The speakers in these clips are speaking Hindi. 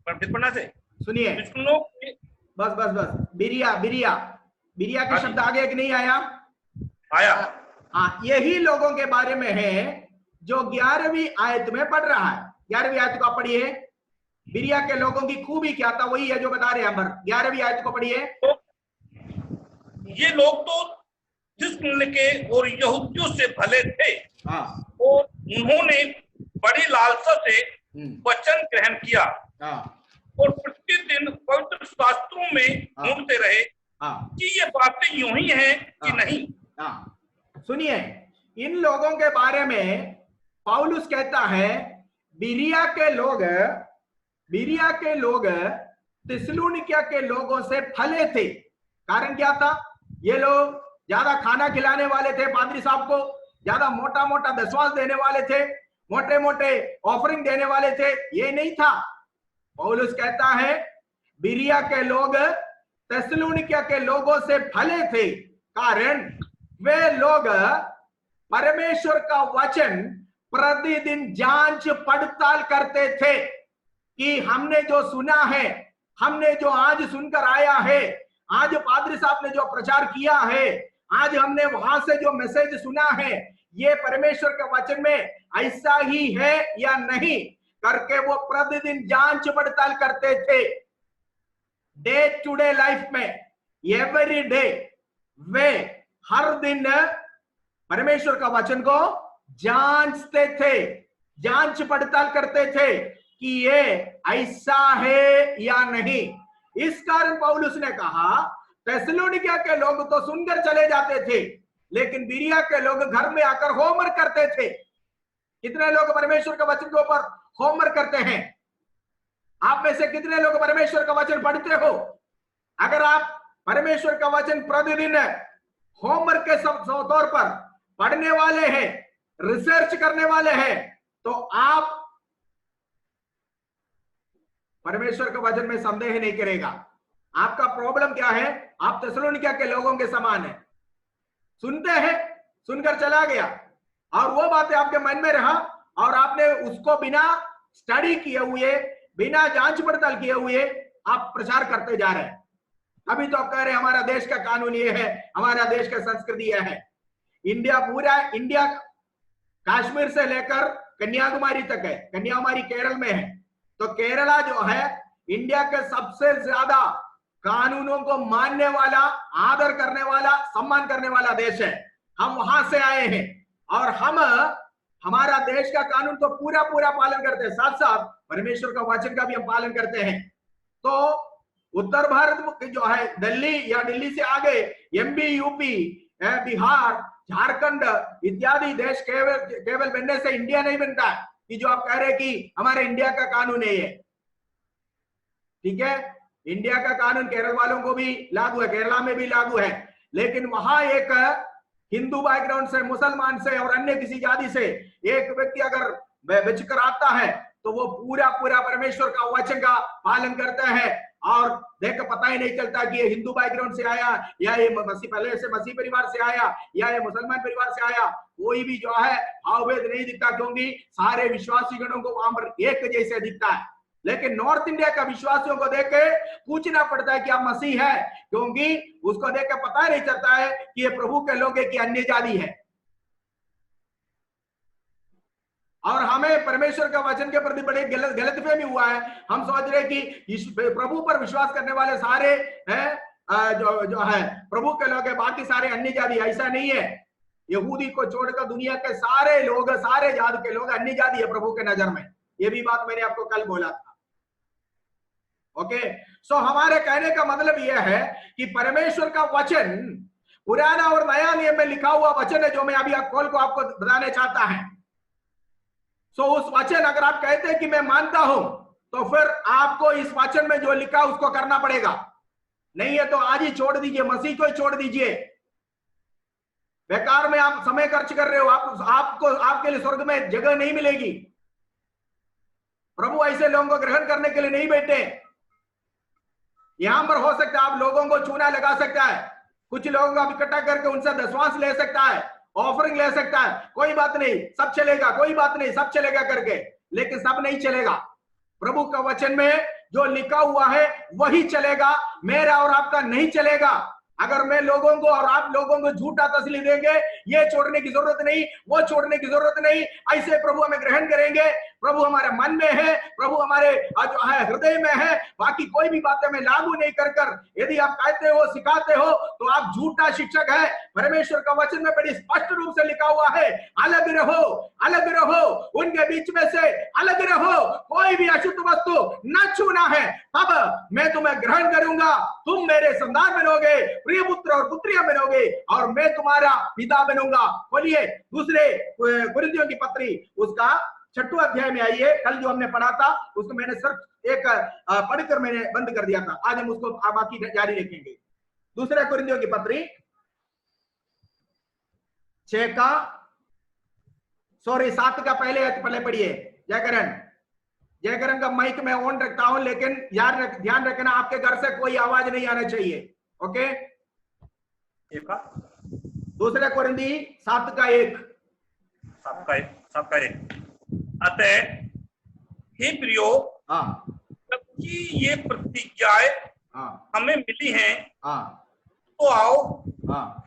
फिर पढ़ना से सुनिए, सुनो। बस बस बस, बिरिया बिरिया बिरिया के शब्द आगे एक नहीं आया? आया। हाँ, यही लोगों के बारे में है जो 11वीं आयत में पढ़ रहा है। 11वीं आयत को आप पढ़िए। बिरिया के लोगों की खूबी क्या था, वही है जो बता रहे हैं अमर। 11वीं आयत को पढ़िए। तो ये लोग तो जिस्म के और यहूदियों से भले थे, हाँ, और उन्होंने बड़ी लालसा से वचन ग्रहण किया हाँ, और प्रतिदिन पवित्र शास्त्रों में ढूंढते रहे कि ये बातें यूं ही हैं कि नहीं। सुनिए, इन लोगों के बारे में पौलुस कहता है बिरिया के लोग थिस्सलुनीकिया के लोगों से फले थे। कारण क्या था? ये लोग ज्यादा खाना खिलाने वाले थे पादरी साहब को, ज्यादा मोटा मोटा दशवांश देने वाले थे, मोटे मोटे ऑफरिंग देने वाले थे, ये नहीं था। पौलुस कहता है बिरिया के लोग थिस्सलुनीकिया के लोगों से फले थे, कारण वे लोग परमेश्वर का वचन प्रतिदिन जांच पड़ताल करते थे कि हमने जो सुना है, हमने जो आज सुनकर आया है, आज पादरी साहब ने जो प्रचार किया है, आज हमने वहां से जो मैसेज सुना है, ये परमेश्वर के वचन में ऐसा ही है या नहीं करके वो प्रतिदिन जांच पड़ताल करते थे। डे टू डे लाइफ में एवरी डे वे हर दिन परमेश्वर का वचन को जांचते थे, जांच पड़ताल करते थे कि ये ऐसा है या नहीं। इस कारण पौलुस ने कहा थिस्सलुनीकिया के लोग तो सुनकर चले जाते थे, लेकिन बिरिया के लोग घर में आकर होमवर्क करते थे। कितने लोग परमेश्वर के वचन के ऊपर होमवर्क करते हैं? आप में से कितने लोग परमेश्वर का वचन पढ़ते हो? अगर आप परमेश्वर का वचन प्रतिदिन होमवर्क के तौर पर पढ़ने वाले हैं, रिसर्च करने वाले हैं, तो आप परमेश्वर के वचन में संदेह नहीं करेगा। आपका प्रॉब्लम क्या है? आप थिस्सलुनीकिया के लोगों के समान है, सुनते हैं, सुनकर चला गया और वो बातें आपके मन में रहा और आपने उसको बिना स्टडी किए हुए, बिना जांच पड़ताल किए हुए आप प्रचार करते जा रहे हैं। अभी तो आप कह रहे हैं हमारा देश का कानून ये है, हमारा देश का संस्कृति यह है। इंडिया, पूरा इंडिया कश्मीर से लेकर कन्याकुमारी तक है। कन्याकुमारी केरल में है, तो केरला जो है इंडिया के सबसे ज्यादा कानूनों को मानने वाला, आदर करने वाला, सम्मान करने वाला देश है। हम वहां से आए हैं और हम हमारा देश का कानून तो पूरा पूरा पालन करते हैं, साथ साथ परमेश्वर का वचन का भी हम पालन करते हैं। तो उत्तर भारत जो है दिल्ली या दिल्ली से आगे एमपी, यूपी, बिहार, झारखंड इत्यादि देश केवल बनने से इंडिया नहीं बनता है कि जो आप कह रहे हैं कि हमारे इंडिया का कानून है ये। ठीक है, इंडिया का कानून केरल वालों को भी लागू है, केरला में भी लागू है, लेकिन वहां एक हिंदू बैकग्राउंड से, मुसलमान से और अन्य किसी जाति से एक व्यक्ति अगर बचकर आता है तो वो पूरा पूरा परमेश्वर का वचन का पालन करता है और देख पता ही नहीं चलता कि ये हिंदू बैकग्राउंड से आया या ये मसीह, पहले से मसीह परिवार से आया या ये मुसलमान परिवार से आया। कोई भी जो है भावभेद नहीं दिखता, क्योंकि सारे विश्वासी गणों को वहां पर एक जैसे दिखता है। लेकिन नॉर्थ इंडिया का विश्वासियों को देख के पूछना पड़ता है कि आप मसीह है, क्योंकि उसको देख के पता नहीं चलता है कि ये प्रभु के लोग है कि अन्य जाति है। और हमें परमेश्वर का वचन के प्रति बड़े गलतफहमी हुआ है। हम सोच रहे कि प्रभु पर विश्वास करने वाले सारे हैं जो है प्रभु के लोग हैं, बाकी सारे अन्य जाति। ऐसा नहीं है। यहूदी को छोड़कर दुनिया के सारे लोग, सारे जात के लोग अन्य जाति है प्रभु के नजर में। ये भी बात मैंने आपको कल बोला था। ओके, सो हमारे कहने का मतलब यह है कि परमेश्वर का वचन पुराना और नया नियम में लिखा हुआ वचन है, जो मैं अभी खोल को आपको बताने चाहता है। सो उस वचन अगर आप कहते हैं कि मैं मानता हूं, तो फिर आपको इस वचन में जो लिखा उसको करना पड़ेगा। नहीं है तो आज ही छोड़ दीजिए, मसीह को ही छोड़ दीजिए। बेकार में आप समय खर्च कर रहे हो, आपको आपके लिए स्वर्ग में जगह नहीं मिलेगी। प्रभु ऐसे लोगों को ग्रहण करने के लिए नहीं बैठे। यहां पर हो सकता है आप लोगों को चूना लगा सकता है, कुछ लोगों को आप इकट्ठा करके उनसे दशवांश ले सकता है, ऑफरिंग ले सकता है, कोई बात नहीं, सब चलेगा, कोई बात नहीं, सब चलेगा करके, लेकिन सब नहीं चलेगा। प्रभु का वचन में जो लिखा हुआ है वही चलेगा, मेरा और आपका नहीं चलेगा। अगर मैं लोगों को और आप लोगों को झूठा तसली देंगे, ये छोड़ने की जरूरत नहीं, वो छोड़ने की जरूरत नहीं, ऐसे प्रभु हमें ग्रहण करेंगे। प्रभु हमारे मन में है, प्रभु हमारे जो है हृदय में है, बाकी कोई भी बातें में लागू नहीं कर यदि आप कहते हो, सिखाते हो, तो आप झूठा शिक्षक है। परमेश्वर का वचन में बड़ी स्पष्ट रूप से लिखा हुआ है, अलग रहो, अलग रहो, उनके बीच में से अलग रहो, कोई भी अशुद्ध वस्तु न छूना है, तब मैं तुम्हें ग्रहण करूंगा, तुम मेरे संतान बनोगे, प्रिय पुत्र और पुत्रियां बनोगे, और मैं तुम्हारा पिता बनूंगा। बोलिए दूसरे कुरिन्थियों की पत्री उसका 6वां अध्याय में आइए। कल जो हमने पढ़ा था उसको मैंने सिर्फ एक पढ़कर मैंने बंद कर दिया था, आज हम उसको बाकी जारी रखेंगे। दूसरे कुरिन्थियों की पत्री 7 का पहले पढ़िए। जयकरण का माइक में ऑन रखता हूं, लेकिन ध्यान रखना आपके घर से कोई आवाज नहीं आना चाहिए। ओके, दूसरे कुरिन्थी 7 का 1। अतः हे प्रियो, जबकि ये प्रतिज्ञाएं हमें मिली हैं, तो आओ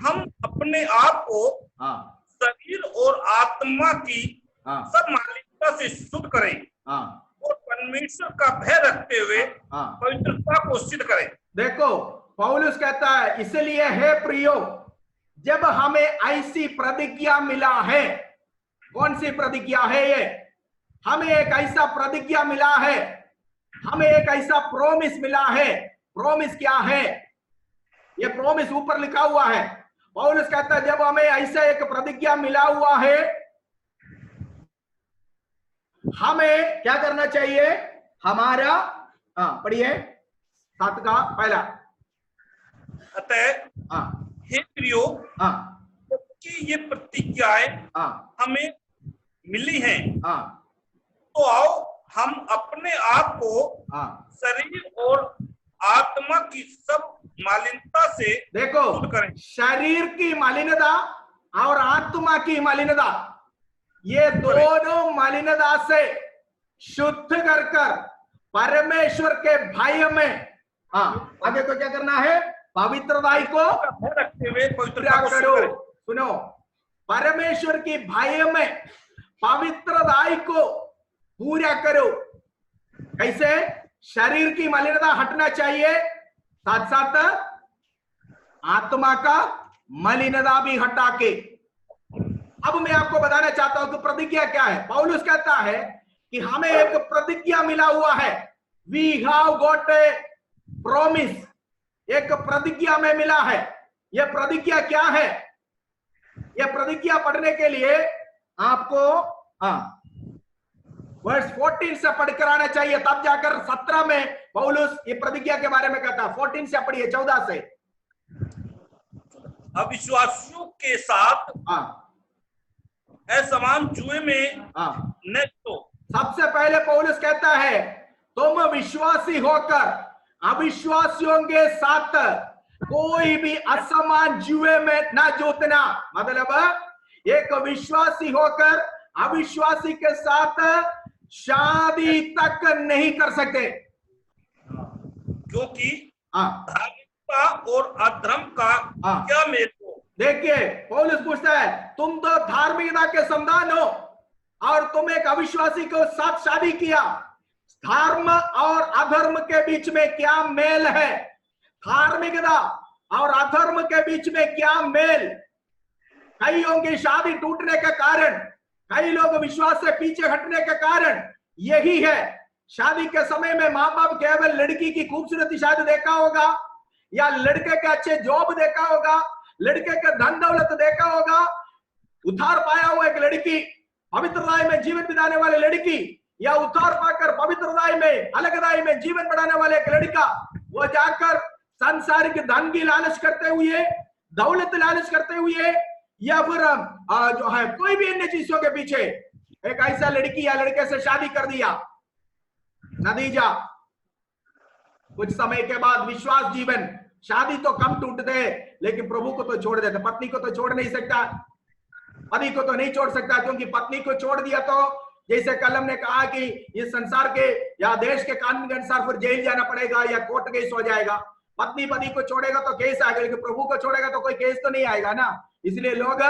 हम अपने आप को शरीर और आत्मा की सब मालिकता से शुद्ध करें और परमेश्वर का भय रखते हुए पवित्रता को सिद्ध करें। देखो, पौलुस कहता है, इसलिए हे प्रियो, जब हमें ऐसी प्रतिज्ञा मिला है, कौन सी प्रतिज्ञा है ये? हमें एक ऐसा प्रतिज्ञा मिला है, हमें एक ऐसा प्रोमिस मिला है। प्रोमिस क्या है? ये प्रोमिस ऊपर लिखा हुआ है। पौलुस कहता है, जब हमें ऐसा एक प्रतिज्ञा मिला हुआ है, हमें क्या करना चाहिए? हमारा पढ़िए 7 का पहला। अतः हे प्रियो, कि ये प्रतिज्ञाएं हमें मिली हैं, तो आओ हम अपने आप को शरीर और आत्मा की सब मलिनता से देखो करें। शरीर की मलिनता और आत्मा की मलिनता, ये दोनों मलिनता से शुद्ध कर परमेश्वर के भय में आगे को क्या करना है? पवित्रता को रखते हुए पवित्रता करो। सुनो, परमेश्वर की भय में पवित्रता को पूरा करो। कैसे? शरीर की मलिनता हटना चाहिए, साथ साथ आत्मा का मलिनता भी हटा के। अब मैं आपको बताना चाहता हूं कि प्रतिज्ञा क्या है। पौलुस कहता है कि हमें एक प्रतिज्ञा मिला हुआ है। We have got a promise, एक प्रतिज्ञा में मिला है। यह प्रतिज्ञा क्या है? यह प्रतिज्ञा पढ़ने के लिए आपको वर्ष 14 से पढ़कर आना चाहिए, तब जाकर 17 में पौलुस ये प्रतिज्ञा के बारे में कहता। 14 से पढ़िए, 14 से। अविश्वासियों के साथ असमान जुए में न तो। सबसे पहले पौलुस कहता है, तुम विश्वासी होकर अविश्वासियों के साथ कोई भी असमान जुए में ना जोतना। मतलब एक विश्वासी होकर अविश्वासी के साथ शादी तक नहीं कर सकते, क्योंकि धार्मिकता और अधर्म का क्या मेल हो? देखिए, पौलुस पूछता है, तुम तो धार्मिकता के संतान हो और तुम एक अविश्वासी के साथ शादी किया, धर्म और अधर्म के बीच में क्या मेल है? धार्मिकता और अधर्म के बीच में क्या मेल? कईयों की शादी टूटने के कारण, कई लोग विश्वास से पीछे हटने के कारण यही है। शादी के समय में माँ बाप केवल लड़की की खूबसूरती शायद देखा होगा, या लड़के के अच्छे जॉब देखा होगा, लड़के के धन दौलत देखा होगा, उद्धार पाया हुआ एक लड़की, पवित्रता में जीवन बिताने वाली लड़की, या उद्धार पाकर पवित्रता में अलगदाई में जीवन बढ़ाने वाले एक लड़का, वो जाकर सांसारिक धन की लालच करते हुए, दौलत लालच करते हुए, या फिर जो है कोई भी अन्य चीजों के पीछे एक ऐसा लड़की या लड़के से शादी कर दिया। नतीजा कुछ समय के बाद विश्वास जीवन, शादी तो कम टूटते, लेकिन प्रभु को तो छोड़ देते। पत्नी को तो छोड़ नहीं सकता, पति को तो नहीं छोड़ सकता, क्योंकि पत्नी को छोड़ दिया तो जैसे कल हमने कहा कि इस संसार के या देश के कानून के अनुसार फिर जेल जाना पड़ेगा या कोर्ट केस हो जाएगा। पत्नी पति को छोड़ेगा तो केस आएगा, लेकिन प्रभु को छोड़ेगा तो कोई केस तो नहीं आएगा ना। इसलिए लोग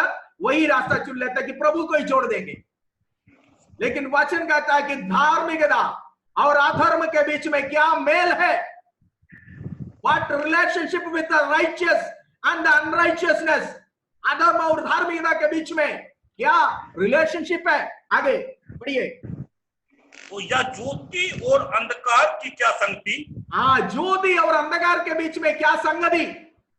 वही रास्ता चुन लेते हैं कि प्रभु को ही छोड़ देंगे। लेकिन वचन कहता है कि धार्मिकता और अधर्म के बीच में क्या मेल है? What relationship with the righteous and the unrighteousness? अधर्म और धार्मिकता के बीच में क्या रिलेशनशिप है? आगे बढ़िए। तो या ज्योति और अंधकार की क्या संगति? हाँ, ज्योति और अंधकार के बीच में क्या संगति?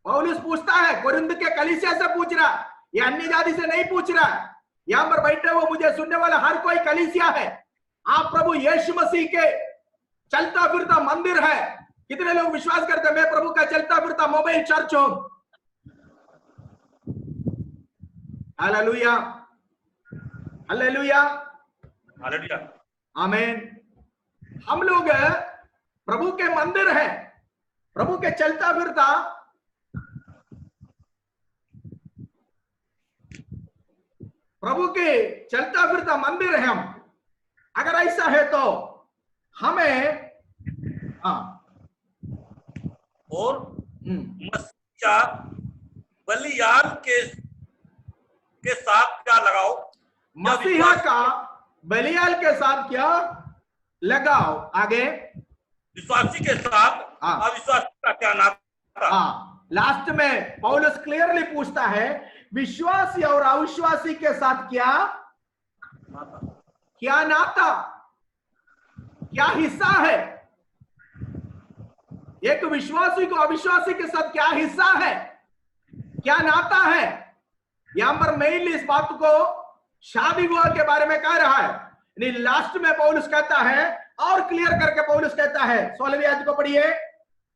पौलुस पूछता है, कोरिन्थ के कलीसिया से पूछ रहा, ये अन्य जाति से नहीं पूछ रहा। यहां पर बैठे हुए मुझे सुनने वाला हर कोई कलीसिया है। आप प्रभु यीशु मसीह के चलता फिरता मंदिर है। कितने लोग विश्वास करते हैं मैं प्रभु का चलता फिरता मोबाइल चर्च हूं? हालेलुया, हालेलुया, हालेलुया, आमीन। हम लोग प्रभु के मंदिर है, प्रभु के चलता फिरता प्रभु के चलता फिरता मंदिर है हम। अगर ऐसा है तो हमें और मसीहा बलियाल के साथ क्या लगाओ? मसीहा का बलियाल के साथ क्या लगाओ? आगे विश्वासी के साथ अविश्वासी का क्या नाता? लास्ट में पौलुस क्लियरली पूछता है, विश्वासी और अविश्वासी के साथ क्या नाता, क्या हिस्सा है? एक विश्वासी को अविश्वासी के साथ क्या हिस्सा है, क्या नाता है? यहां पर मेनली इस बात को शादी विवाह के बारे में कह रहा है। लास्ट में पौलुस कहता है और क्लियर करके पौलुस कहता है, 16वीं आयत को पढ़िए।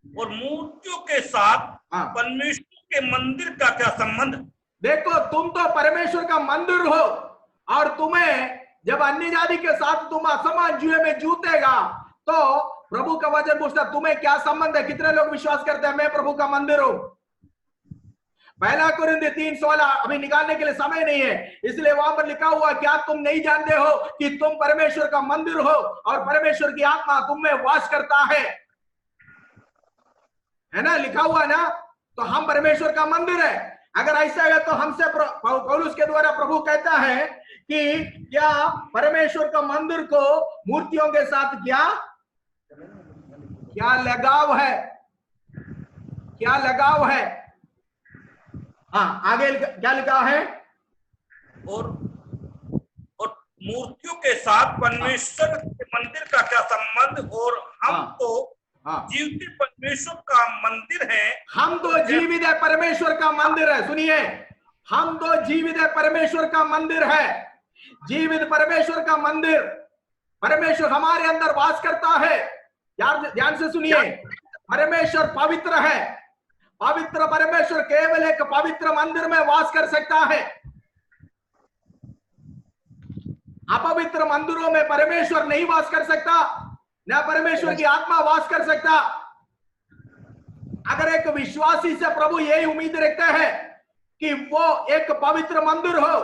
और मूर्तियों के साथ परमेश्वर के मंदिर का क्या संबंध? देखो, तुम तो परमेश्वर का मंदिर हो और तुम्हें जब अन्य जाति के साथ तुम असमान जुए में जूतेगा तो प्रभु का वचन पूछता तुम्हें क्या संबंध है? कितने लोग विश्वास करते हैं मैं प्रभु का मंदिर हूं? पहला कुरिन्थ 3:16 अभी निकालने के लिए समय नहीं है, इसलिए वहां पर लिखा हुआ, क्या तुम नहीं जानते हो कि तुम परमेश्वर का मंदिर हो और परमेश्वर की आत्मा तुम में वास करता है ना? लिखा हुआ ना। तो हम परमेश्वर का मंदिर है। अगर ऐसा है तो हमसे पौलुस के द्वारा प्रभु कहता है कि क्या परमेश्वर का मंदिर को मूर्तियों के साथ क्या लगाव है? क्या लगाव है? आगे क्या लिखा है? और मूर्तियों के साथ परमेश्वर के मंदिर का क्या संबंध? और हम तो जीवित परमेश्वर का मंदिर है। हम तो जीवित परमेश्वर का मंदिर है। सुनिए, हम तो जीवित परमेश्वर का मंदिर है। जीवित परमेश्वर का मंदिर, परमेश्वर हमारे अंदर वास करता है। यार ध्यान से सुनिए, परमेश्वर पवित्र है। पवित्र परमेश्वर केवल एक पवित्र मंदिर में वास कर सकता है। अपवित्र मंदिरों में परमेश्वर नहीं वास कर सकता, न परमेश्वर की आत्मा वास कर सकता। अगर एक विश्वासी से प्रभु यही उम्मीद रखते हैं कि वो एक पवित्र मंदिर हो,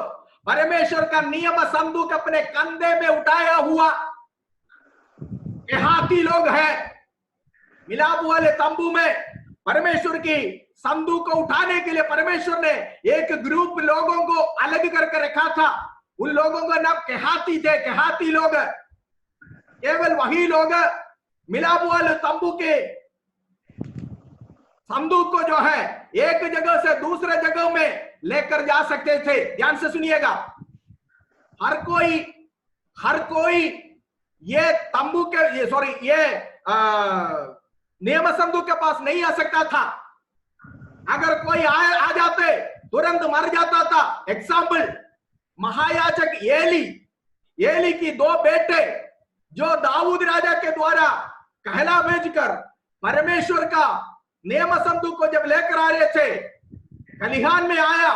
परमेश्वर का नियम संदूक अपने कंधे में उठाया हुआ हाथी लोग हैं। मिलाप वाले तंबू में परमेश्वर की संदूक को उठाने के लिए परमेश्वर ने एक ग्रुप लोगों को अलग करके रखा था। उन लोगों का नाम केहाती थे। केहाती लोग केवल वही लोग मिलाप वाले तंबू के संदूक को जो है एक जगह से दूसरे जगह में लेकर जा सकते थे। ध्यान से सुनिएगा, हर कोई ये तंबू के ये नियम संदूक के पास नहीं आ सकता था। अगर कोई आ जाते तुरंत मर जाता था। एग्जाम्पल, महायाजक एली की 2 बेटे जो दाऊद राजा के द्वारा कहला भेजकर परमेश्वर का नियम संदूक को जब लेकर आ रहे थे, खलिहान में आया,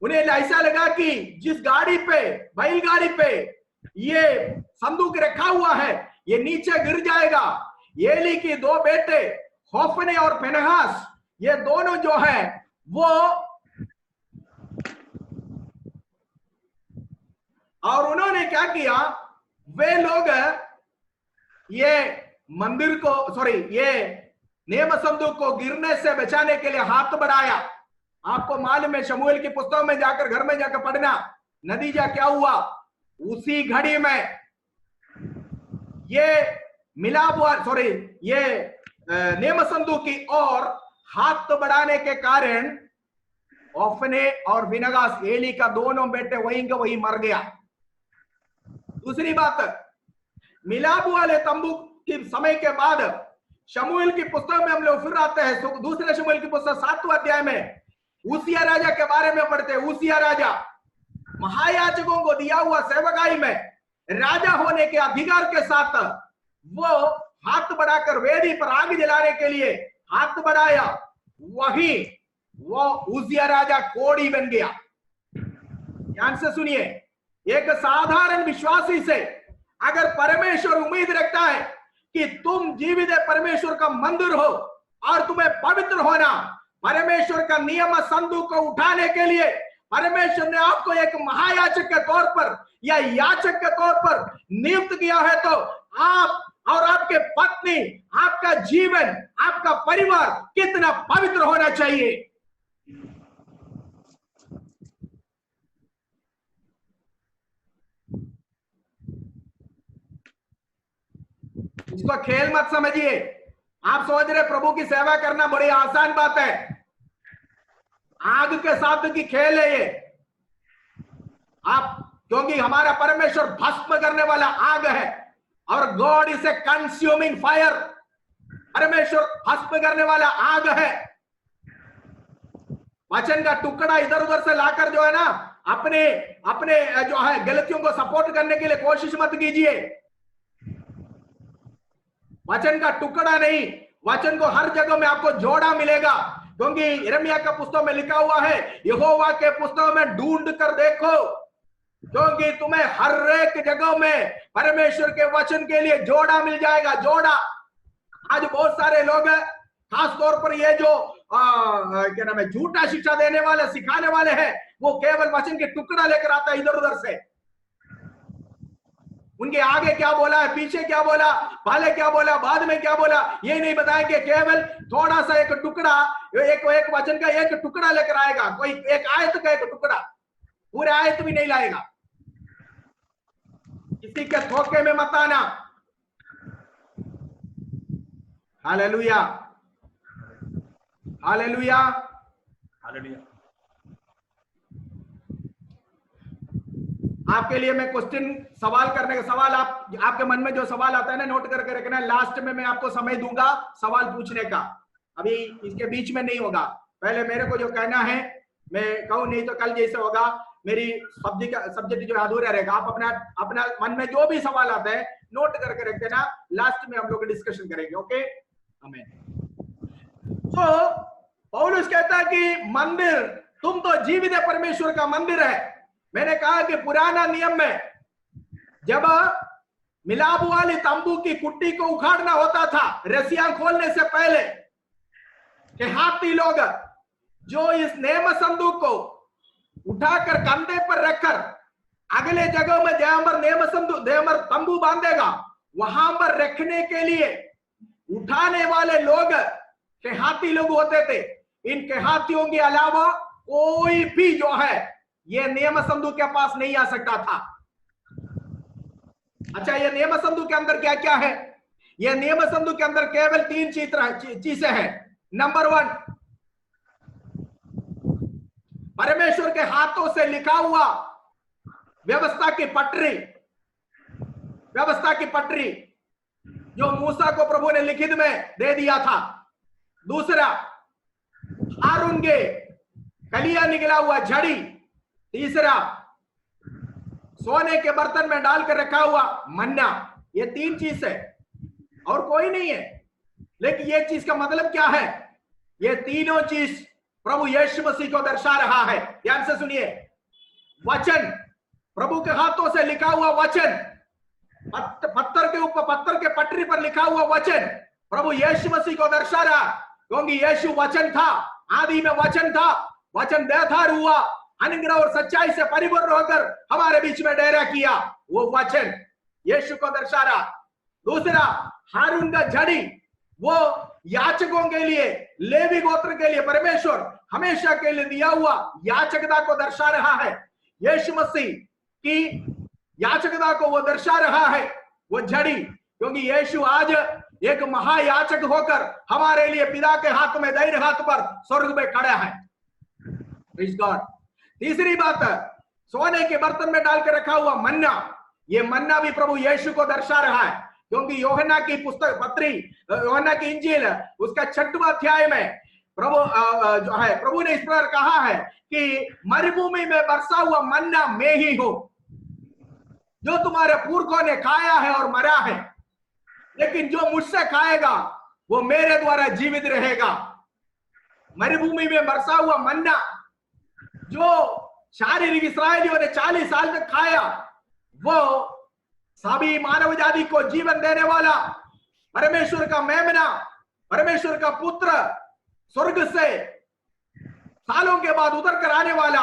उन्हें ऐसा लगा कि जिस गाड़ी पे, बैलगाड़ी पे ये संदूक रखा हुआ है ये नीचे गिर जाएगा। एली की 2 बेटे होफने और फिनहास, ये दोनों जो है वो, और उन्होंने क्या किया, वे लोग ये मंदिर को ये नियम संदूक को गिरने से बचाने के लिए हाथ बढ़ाया। आपको मालूम है, शमूएल की पुस्तक में जाकर घर में जाकर पढ़ना, नतीजा क्या हुआ। उसी घड़ी में ये ये नियम संदूक की और हाथ बढ़ाने के कारण ओफने और विनगास, एली का दोनों बेटे वहीं का वहीं मर गया। दूसरी बात, मिलाप वाले तंबू के समय के बाद शमूएल की पुस्तक में हम लोग फिर आते हैं, दूसरे शमूएल की पुस्तक 7वां अध्याय में उसिया राजा के बारे में पढ़ते हैं। उसिया राजा महायाजकों को दिया हुआ सेवकाई में राजा होने के अधिकार के साथ वो हाथ बढ़ाकर वेदी पर आग जलाने के लिए हाथ बढ़ाया, वही वो उसिया राजा कोड़ी बन गया। ध्यान से सुनिए, एक साधारण विश्वासी से अगर परमेश्वर उम्मीद रखता है कि तुम जीवित परमेश्वर का मंदिर हो और तुम्हें पवित्र होना, परमेश्वर का नियम संदूक को उठाने के लिए परमेश्वर ने आपको एक महायाजक के तौर पर या याचक के तौर पर नियुक्त किया है, तो आप और आपके पत्नी, आपका जीवन, आपका परिवार कितना पवित्र होना चाहिए। इसको खेल मत समझिए। आप सोच रहे प्रभु की सेवा करना बड़ी आसान बात है, आग के साथ की खेल है ये। आप, क्योंकि हमारा परमेश्वर भस्म करने वाला आग है और God is a consuming fire. परमेश्वर भस्म करने वाला आग है। वचन का टुकड़ा इधर उधर से लाकर जो है ना, अपने अपने जो है गलतियों को सपोर्ट करने के लिए कोशिश मत कीजिए। वचन का टुकड़ा नहीं, वचन को हर जगह में आपको जोड़ा मिलेगा, क्योंकि यिर्मयाह का पुस्तक में लिखा हुआ है, यहोवा के पुस्तक में ढूंढ कर देखो, क्योंकि तुम्हें हर एक जगह में परमेश्वर के वचन के लिए जोड़ा मिल जाएगा। जोड़ा। आज बहुत सारे लोग खास तौर पर ये जो क्या नाम है, झूठा शिक्षा देने वाले, सिखाने वाले हैं, वो केवल वचन के टुकड़ा लेकर आता है इधर उधर से। उनके आगे क्या बोला है, पीछे क्या बोला, पहले क्या बोला, बाद में क्या बोला, ये नहीं बताएंगे। केवल थोड़ा सा एक टुकड़ा, एक वचन का एक टुकड़ा लेकर आएगा, कोई एक आयत का एक टुकड़ा, पूरे आयत भी नहीं लाएगा। किसी के धोखे में मत आना। Hallelujah, hallelujah, hallelujah. आपके लिए मैं क्वेश्चन सवाल करने का सवाल, आपके मन में जो सवाल आता है ना, नोट करके रखना। लास्ट में मैं आपको समय दूंगा सवाल पूछने का, अभी इसके बीच में नहीं होगा। पहले मेरे को जो कहना है मैं कहूं, नहीं तो कल जैसे होगा मेरी सब्जेक्ट जो अधूरा रहेगा। आप अपना मन में जो भी सवाल आता है नोट करके रख देना, लास्ट में हम लोग डिस्कशन करेंगे। ओके, आमीन। तो पौलुस कहता है कि मंदिर, तुम तो जीवित परमेश्वर का मंदिर है। मैंने कहा कि पुराना नियम में जब मिलाप वाली तंबू की कुट्टी को उखाड़ना होता था, रस्सियां खोलने से पहले, कि हाथी लोग जो इस नेम संदूक को उठाकर कंधे पर रखकर अगले जगह में जहां पर नेम संदूक, जहां तंबू बांधेगा, वहां पर रखने के लिए उठाने वाले लोग के हाथी लोग होते थे। इनके हाथियों के अलावा कोई भी जो है ये नियम संदूक के पास नहीं आ सकता था। अच्छा, ये नियम संदूक के अंदर क्या क्या है? ये नियम संदूक के अंदर केवल 3 चीजें हैं। नंबर 1, परमेश्वर के हाथों से लिखा हुआ व्यवस्था की पटरी, व्यवस्था की पटरी जो मूसा को प्रभु ने लिखित में दे दिया था। दूसरा, हारून के कलिया निकला हुआ झड़ी। तीसरा, सोने के बर्तन में डालकर रखा हुआ मन्ना। ये 3 चीज है और कोई नहीं है। लेकिन ये चीज का मतलब क्या है? ये तीनों चीज प्रभु यीशु मसीह को दर्शा रहा है। ध्यान से सुनिए, वचन, प्रभु के हाथों से लिखा हुआ वचन, पत्थर के ऊपर, पत्थर के पटरी पर लिखा हुआ वचन प्रभु यीशु मसीह को दर्शा रहा, क्योंकि यीशु वचन था, आदि में वचन था, वचन देहधार हुआ, अनुग्रह और सच्चाई से परिपूर्ण होकर हमारे बीच में डेरा किया। वो वचन यीशु को दर्शा रहा। दूसरा, हारून का झड़ी, वो याचकों के लिए, लेवी गोत्र के लिए परमेश्वर हमेशा के लिए दिया हुआ याचकता को दर्शा रहा है। यीशु मसीह की याचकता को वो दर्शा रहा है, वो झड़ी, क्योंकि यीशु आज एक महायाचक होकर हमारे लिए पिता के हाथ में, दाहिने हाथ पर स्वर्ग में खड़ा है। Praise God. तीसरी बात, सोने के बर्तन में डाल के रखा हुआ मन्ना, ये मन्ना भी प्रभु यीशु को दर्शा रहा है, क्योंकि यूहन्ना की पुस्तक पत्री, यूहन्ना की इंजील, उसका 6वां अध्याय में प्रभु ने इस प्रकार कहा है कि मरुभूमि में बरसा हुआ मन्ना मैं ही हूं, जो तुम्हारे पुरखों ने खाया है और मरा है, लेकिन जो मुझसे खाएगा वो मेरे द्वारा जीवित रहेगा। मरुभूमि में बरसा हुआ मन्ना जो शारीरिक इस्राएलियों ने 40 साल तक खाया, वो सभी मानव जाति को जीवन देने वाला परमेश्वर का मेमना, परमेश्वर का पुत्र, स्वर्ग से सालों के बाद उतर कर आने वाला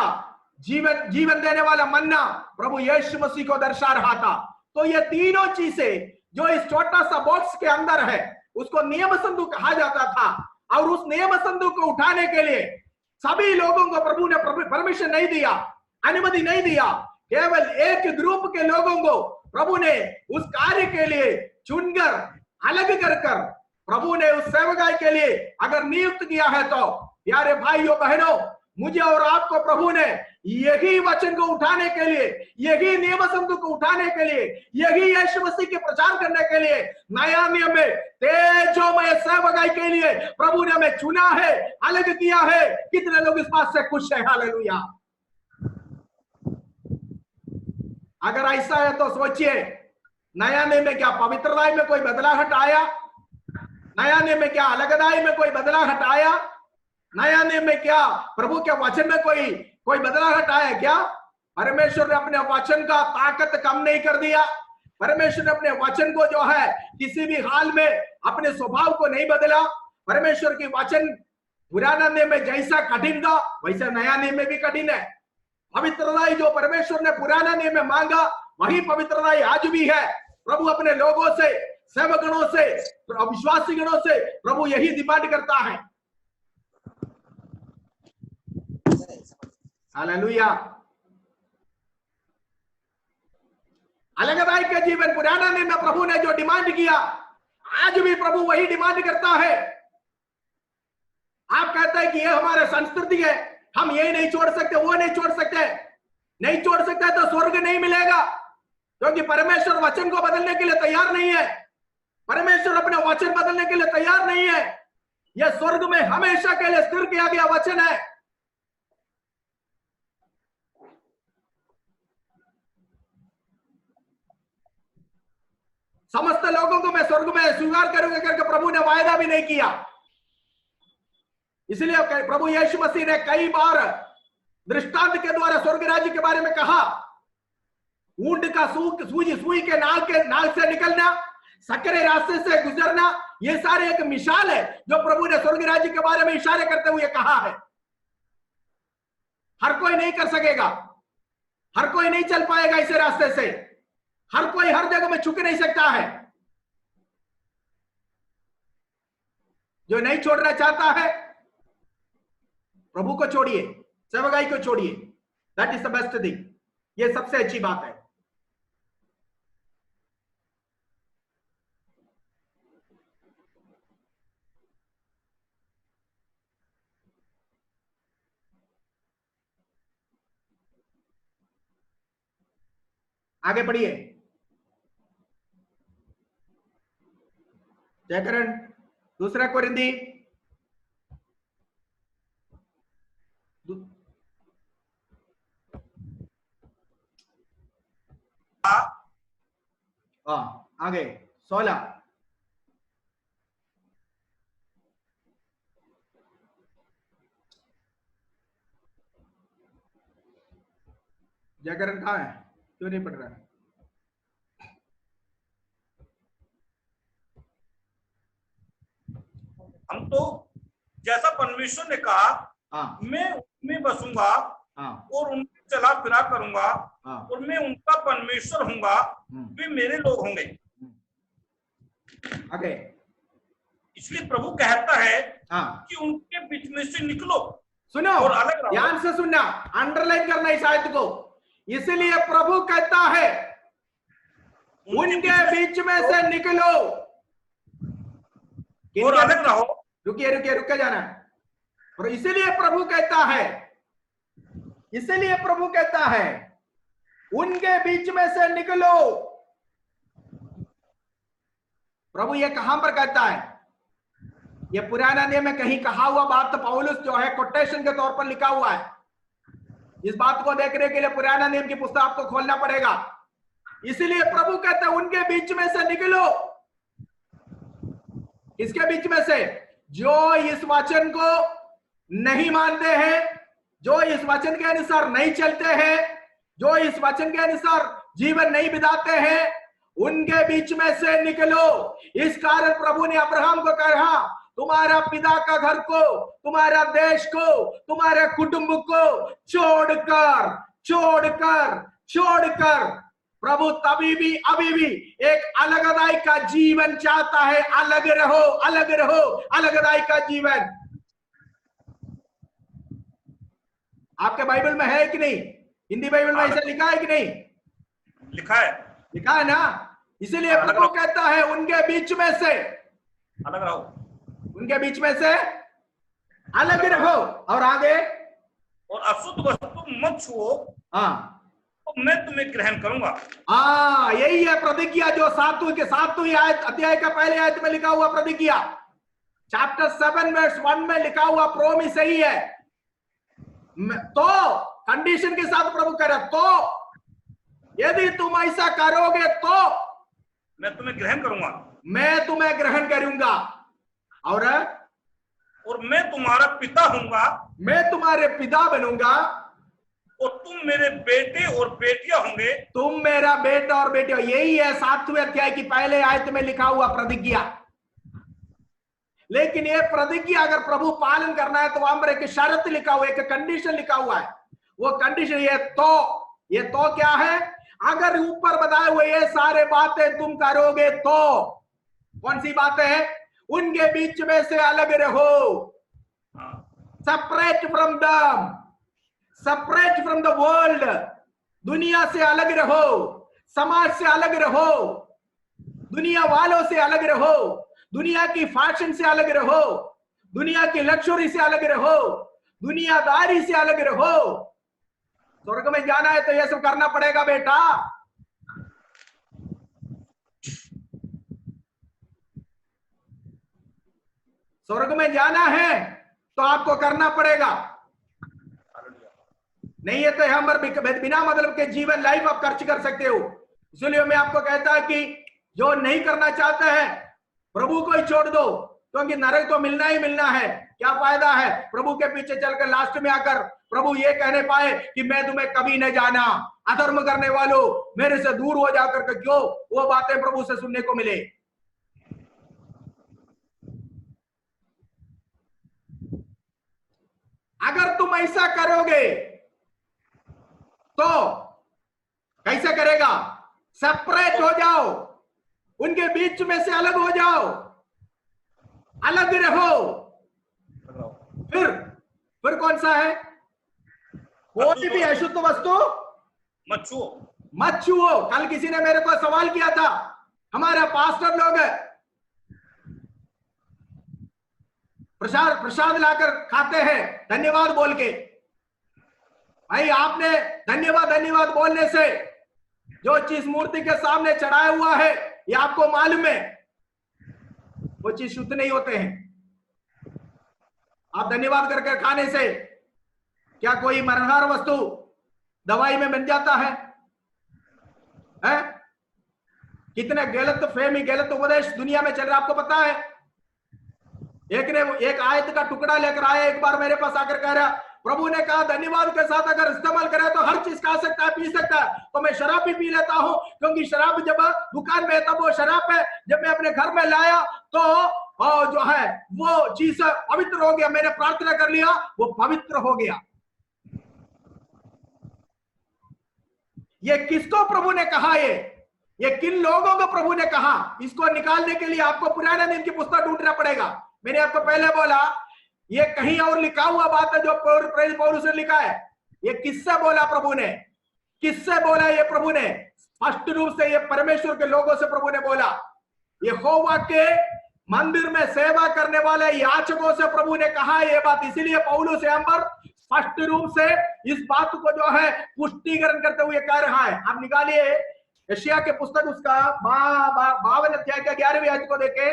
जीवन देने वाला मन्ना प्रभु यीशु मसीह को दर्शा रहा था। तो ये तीनों चीजें जो इस छोटा सा बॉक्स के अंदर है, उसको नियम संदूक कहा जाता था, और उस नियम संदूक को उठाने के लिए सभी लोगों को प्रभु ने परमिशन नहीं दिया, अनुमति नहीं दिया। केवल एक ग्रुप के लोगों को प्रभु ने उस कार्य के लिए चुनकर, अलग कर प्रभु ने उस सेवकाई के लिए अगर नियुक्त किया है, तो प्यारे भाइयों बहनों, मुझे और आपको प्रभु ने यही वचन को उठाने के लिए, यही नियम संदूक को उठाने के लिए, यही यीशु मसीह के प्रचार करने के लिए, नया नियम में तेजोमय सेवकाई के लिए प्रभु ने हमें चुना है, अलग किया है। कितने लोग इस बात से खुश है? हालेलुया। अगर ऐसा है तो सोचिए, नया नियम में क्या पवित्रताई में कोई बदलाव आया? नया नियम में क्या अलगदाई में कोई बदलाव आया? नया नियम में क्या प्रभु के वचन में कोई बदलाव आया क्या? परमेश्वर ने अपने वचन का ताकत कम नहीं कर दिया। परमेश्वर ने अपने वचन को जो है किसी भी हाल में अपने स्वभाव को नहीं बदला। परमेश्वर की वचन पुराना नियम में जैसा कठिन था, वैसा नया नियम में भी कठिन है। पवित्रताई जो परमेश्वर ने पुराना नियम में मांगा, वही पवित्रताई आज भी है। प्रभु अपने लोगों से, सेवकगणों से, विश्वासी गणों से प्रभु यही डिमांड करता है। हालेलुया। अलगदाई के जीवन पुराना नियम में प्रभु ने जो डिमांड किया, आज भी प्रभु वही डिमांड करता है। आप कहते हैं कि ये हमारा संस्कृति है, हम ये नहीं छोड़ सकते, वो नहीं छोड़ सकते। नहीं छोड़ सकते तो स्वर्ग नहीं मिलेगा, क्योंकि परमेश्वर वचन को बदलने के लिए तैयार नहीं है। परमेश्वर अपने वचन बदलने के लिए तैयार नहीं है। यह स्वर्ग में हमेशा के लिए स्थिर किया गया वचन है। समस्त लोगों को मैं स्वर्ग में स्वीकार करूंगा करके प्रभु ने वायदा भी नहीं किया। इसलिए प्रभु यीशु मसीह ने कई बार दृष्टांत के द्वारा स्वर्ग राज्य के बारे में कहा। ऊंट का सुई के नाल से निकलना, सकरे रास्ते से गुजरना, ये सारे एक मिसाल है जो प्रभु ने स्वर्ग राज्य के बारे में इशारे करते हुए कहा है। हर कोई नहीं कर सकेगा, हर कोई नहीं चल पाएगा इस रास्ते से, हर कोई हर जगह में छुप नहीं सकता है। जो नहीं छोड़ना चाहता है, प्रभु को छोड़िए, सेवकाई को छोड़िए। That is the best thing. ये सबसे अच्छी बात है। आगे बढ़िए। जयकरण, दूसरा कोरिंदी आगे 16। जयकरण कहाँ है? क्यों नहीं पढ़ रहा है? हम तो जैसा परमेश्वर ने कहा, मैं उनमें बसूंगा और उनमें चला फिरा करूंगा और मैं उनका परमेश्वर होऊंगा, वे मेरे लोग होंगे। आगे इसलिए प्रभु कहता है कि उनके बीच में से निकलो। सुनो और अलग रहो। ध्यान से सुनना, अंडरलाइन करना इस आयत को। इसलिए प्रभु कहता है उनके बीच में से निकलो और अलग रहो। रुके जाना। और इसलिए प्रभु कहता है उनके बीच में से निकलो। प्रभु ये कहां पर कहता है? ये पुराना नियम में कहीं कहा हुआ बात तो पौलुस जो है कोटेशन के तौर पर लिखा हुआ है। इस बात को देखने के लिए पुराना नियम की पुस्तक आपको खोलना पड़ेगा। इसलिए प्रभु कहता है उनके बीच में से निकलो। इसके बीच में से जो इस वचन को नहीं मानते हैं, जो इस वचन के अनुसार नहीं चलते हैं, जो इस वचन के अनुसार जीवन नहीं बिताते हैं, उनके बीच में से निकलो। इस कारण प्रभु ने अब्राहम को कहा तुम्हारा पिता का घर को, तुम्हारा देश को, तुम्हारे कुटुंब को छोड़कर प्रभु तभी भी अभी भी एक अलगदाई का जीवन चाहता है। अलग रहो अलगदाई का जीवन। आपके बाइबल में है कि नहीं? हिंदी बाइबल में ऐसा लिखा है कि नहीं? लिखा है ना। इसलिए प्रभु कहता है उनके बीच में से अलग रहो, उनके बीच में से अलग रहो। और आगे, और अशुद्ध वस्तु मत छुओ, तो मैं तुम्हें ग्रहण करूंगा। यही है प्रतिज्ञा जो 7वीं अध्याय का पहले आयत में लिखा हुआ प्रतिज्ञा। चैप्टर 7 वर्स 1 में लिखा हुआ प्रोमिस यही है। तो कंडीशन के साथ प्रभु कह रहा, तो यदि तुम ऐसा करोगे तो मैं तुम्हें ग्रहण करूंगा, मैं तुम्हें ग्रहण करूंगा। और मैं तुम्हारा पिता होऊंगा, मैं तुम्हारे पिता बनूंगा, और तुम मेरे बेटे और बेटियां होंगे। तुम मेरा बेटा और बेटियां। यही है 7वें अध्याय की पहले आयत में लिखा हुआ प्रतिज्ञा। लेकिन ये प्रतिज्ञा अगर प्रभु पालन करना है तो वहां पर एक शर्त लिखा हुआ है, एक कंडीशन लिखा हुआ है। वो कंडीशन ये तो क्या है? अगर ऊपर बताए हुए ये सारे बातें तुम करोगे तो कौन सी बातें हैं? उनके बीच में से अलग रहो, सेपरेट फ्रॉम द वर्ल्ड। दुनिया से अलग रहो, समाज से अलग रहो, दुनिया वालों से अलग रहो, दुनिया की फैशन से अलग रहो, दुनिया की लग्जरी से अलग रहो, दुनियादारी से अलग रहो। स्वर्ग में जाना है तो यह सब करना पड़ेगा बेटा। स्वर्ग में जाना है तो आपको करना पड़ेगा, नहीं है तो यहां पर बिना मतलब के जीवन लाइफ आप खर्च कर सकते हो। इसलिए मैं आपको कहता है कि जो नहीं करना चाहते हैं प्रभु को ही छोड़ दो, क्योंकि नरक तो मिलना ही मिलना है। क्या फायदा है प्रभु के पीछे चलकर लास्ट में आकर प्रभु ये कहने पाए कि मैं तुम्हें कभी न जाना, अधर्म करने वालों मेरे से दूर हो जाकर के क्यों वो बातें प्रभु से सुनने को मिले। अगर तुम ऐसा करोगे तो कैसे करेगा? सेपरेट हो जाओ, उनके बीच में से अलग हो जाओ, अलग रहो। फिर कौन सा है? कोई भी अशुद्ध वस्तु मत छुओ। कल किसी ने मेरे को सवाल किया था, हमारा पास्टर लोग प्रसाद लाकर खाते हैं धन्यवाद बोल के। भाई आपने धन्यवाद बोलने से जो चीज मूर्ति के सामने चढ़ाया हुआ है ये आपको मालूम है वो चीज शुद्ध नहीं होते हैं। आप धन्यवाद करके खाने से क्या कोई मरणहार वस्तु दवाई में बन जाता है? कितने गलत फहमी, गलत उपदेश दुनिया में चल रहा आपको पता है। एक आयत का टुकड़ा लेकर आया एक बार मेरे पास आकर कह रहा, प्रभु ने कहा धन्यवाद के साथ अगर इस्तेमाल करे तो हर चीज खा सकता है, पी सकता है। तो मैं शराब भी पी लेता हूं, क्योंकि शराब जब दुकान में तब वो शराब है, जब मैं अपने घर में लाया तो जो है वो चीज पवित्र हो गया। मैंने प्रार्थना कर लिया, वो पवित्र हो गया। ये किसको प्रभु ने कहा? ये किन लोगों को प्रभु ने कहा? इसको निकालने के लिए आपको पुराने दिन की पुस्तक ढूंढना पड़ेगा। मैंने आपको पहले बोला ये कहीं और लिखा हुआ बात है जो पौलुस ने लिखा है। ये किससे बोला प्रभु ने? किससे बोला ये प्रभु ने? स्पष्ट रूप से ये परमेश्वर के लोगों से प्रभु ने बोला। यहोवा के मंदिर में सेवा करने वाले याचकों से प्रभु ने कहा ये बात। इसीलिए पौलुस यहाँ पर स्पष्ट रूप से इस बात को जो है पुष्टिकरण करते हुए कह रहा है। आप निकालिए यशायाह के पुस्तक उसका 52 अध्याय का 11वीं आयत को देखे।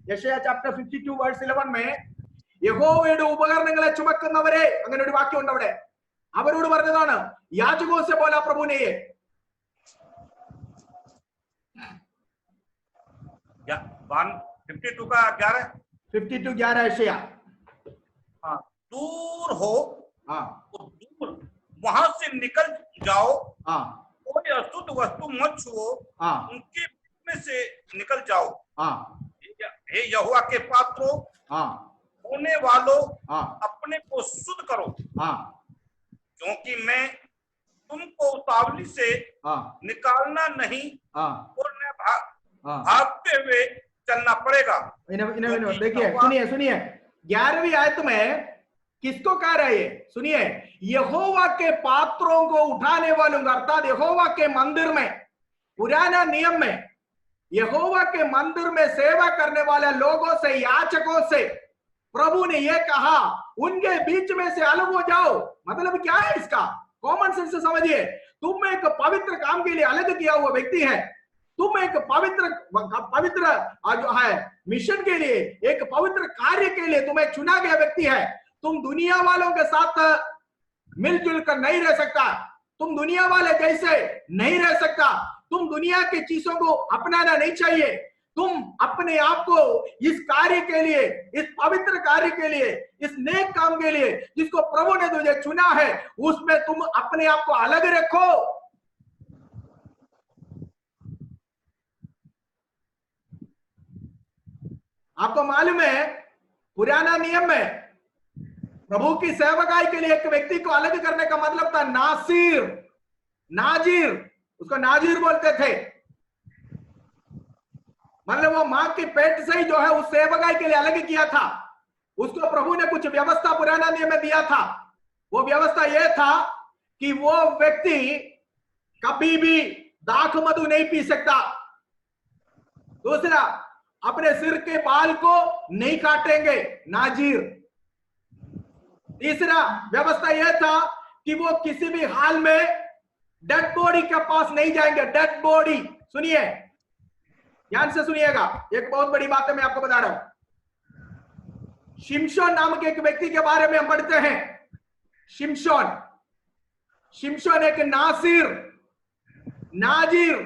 यशायाह चैप्टर 52 वर्स 11 में യഹോവയുടെ ഉപകരണങ്ങളെ ചുമക്കുന്നവരെ അങ്ങനെ ഒരു വാക്യമുണ്ട് അവിടെ. അവരോട് പറഞ്ഞതാണ് याजकों से बोला प्रभु ने ये 52 का 11 52:11 यशायाह। हाँ, दूर हो, हाँ, तो दूर वहां से निकल जाओ, हाँ, कोई अशुद्ध वस्तु मत छुओ, हाँ, उनके बीच में से निकल जाओ। हाँ, हे यहोवा के पात्रों, हाँ, होने वालों, हाँ, अपने को शुद्ध करो, हाँ, क्योंकि मैं तुमको उतावली से निकालना नहीं, और न भागते हुए चलना पड़ेगा। देखिए, सुनिए 11वीं आयत में किसको कह रहे हैं? सुनिए, यहोवा के पात्रों को उठाने वालों, अर्थात यहोवा के मंदिर में, पुराना नियम में यहोवा के मंदिर में सेवा करने वाले लोगों से, याचकों से प्रभु ने यह कहा उनके बीच में से अलग हो जाओ। मतलब क्या है इसका? कॉमन सेंस से समझिए। तुम एक पवित्र काम के लिए अलग किया हुआ व्यक्ति है। तुम एक पवित्र जो है मिशन के लिए, एक पवित्र कार्य के लिए तुम्हें चुना गया व्यक्ति है। तुम दुनिया वालों के साथ मिलजुल कर नहीं रह सकता। तुम दुनिया वाले जैसे नहीं रह सकता। तुम दुनिया की चीजों को अपनाना नहीं चाहिए। तुम अपने आप को इस कार्य के लिए, इस पवित्र कार्य के लिए, इस नेक काम के लिए जिसको प्रभु ने तुझे चुना है, उसमें तुम अपने आप को अलग रखो। आपको मालूम है पुराना नियम में प्रभु की सेवकाई के लिए एक व्यक्ति को अलग करने का मतलब था नासिर, नाजिर, उसको नाजिर बोलते थे। मतलब वो मां के पेट से ही जो है उस सेवकाई के लिए अलग किया था। उसको प्रभु ने कुछ व्यवस्था पुराना नियम में दिया था। वो व्यवस्था यह था कि वो व्यक्ति कभी भी दाख मधु नहीं पी सकता। दूसरा, अपने सिर के बाल को नहीं काटेंगे, नाजिर। तीसरा व्यवस्था यह था कि वो किसी भी हाल में डेड बॉडी के पास नहीं जाएंगे। डेड बॉडी, सुनिए, ध्यान से सुनिएगा, एक बहुत बड़ी बात है मैं आपको बता रहा हूं। शिमशोन नामक एक व्यक्ति के बारे में हम पढ़ते हैं। शिमशोन एक नासिर, नाजिर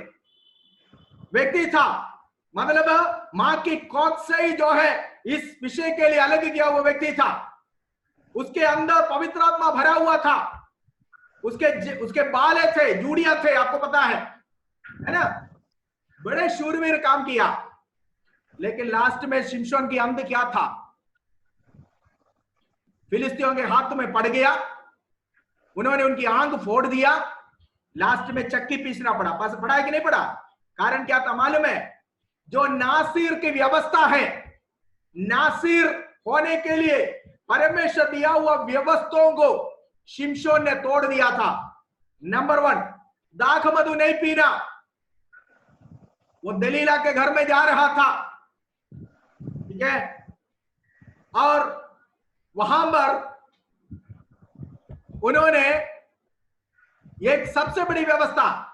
व्यक्ति था। मतलब मां की कोख से ही जो है इस विषय के लिए अलग किया हुआ व्यक्ति था। उसके अंदर पवित्र आत्मा भरा हुआ था। उसके बाल थे, जूड़ियां थे, आपको पता है ना? बड़े शूरवीर काम किया। लेकिन लास्ट में शिमशोन की अंत क्या था? फिलिस्तीयों के हाथ में पड़ गया। उन्होंने उनकी आंख फोड़ दिया। लास्ट में चक्की पीसना पड़ा। पास पड़ा है कि नहीं पड़ा? कारण क्या था मालूम है? जो नासिर की व्यवस्था है, नासिर होने के लिए परमेश्वर दिया हुआ व्यवस्थाओं को शिमशोन ने तोड़ दिया था। नंबर 1, दाख मधु नहीं पीना। वो दलीला के घर में जा रहा था, ठीक है, और वहां पर उन्होंने एक सबसे बड़ी व्यवस्था,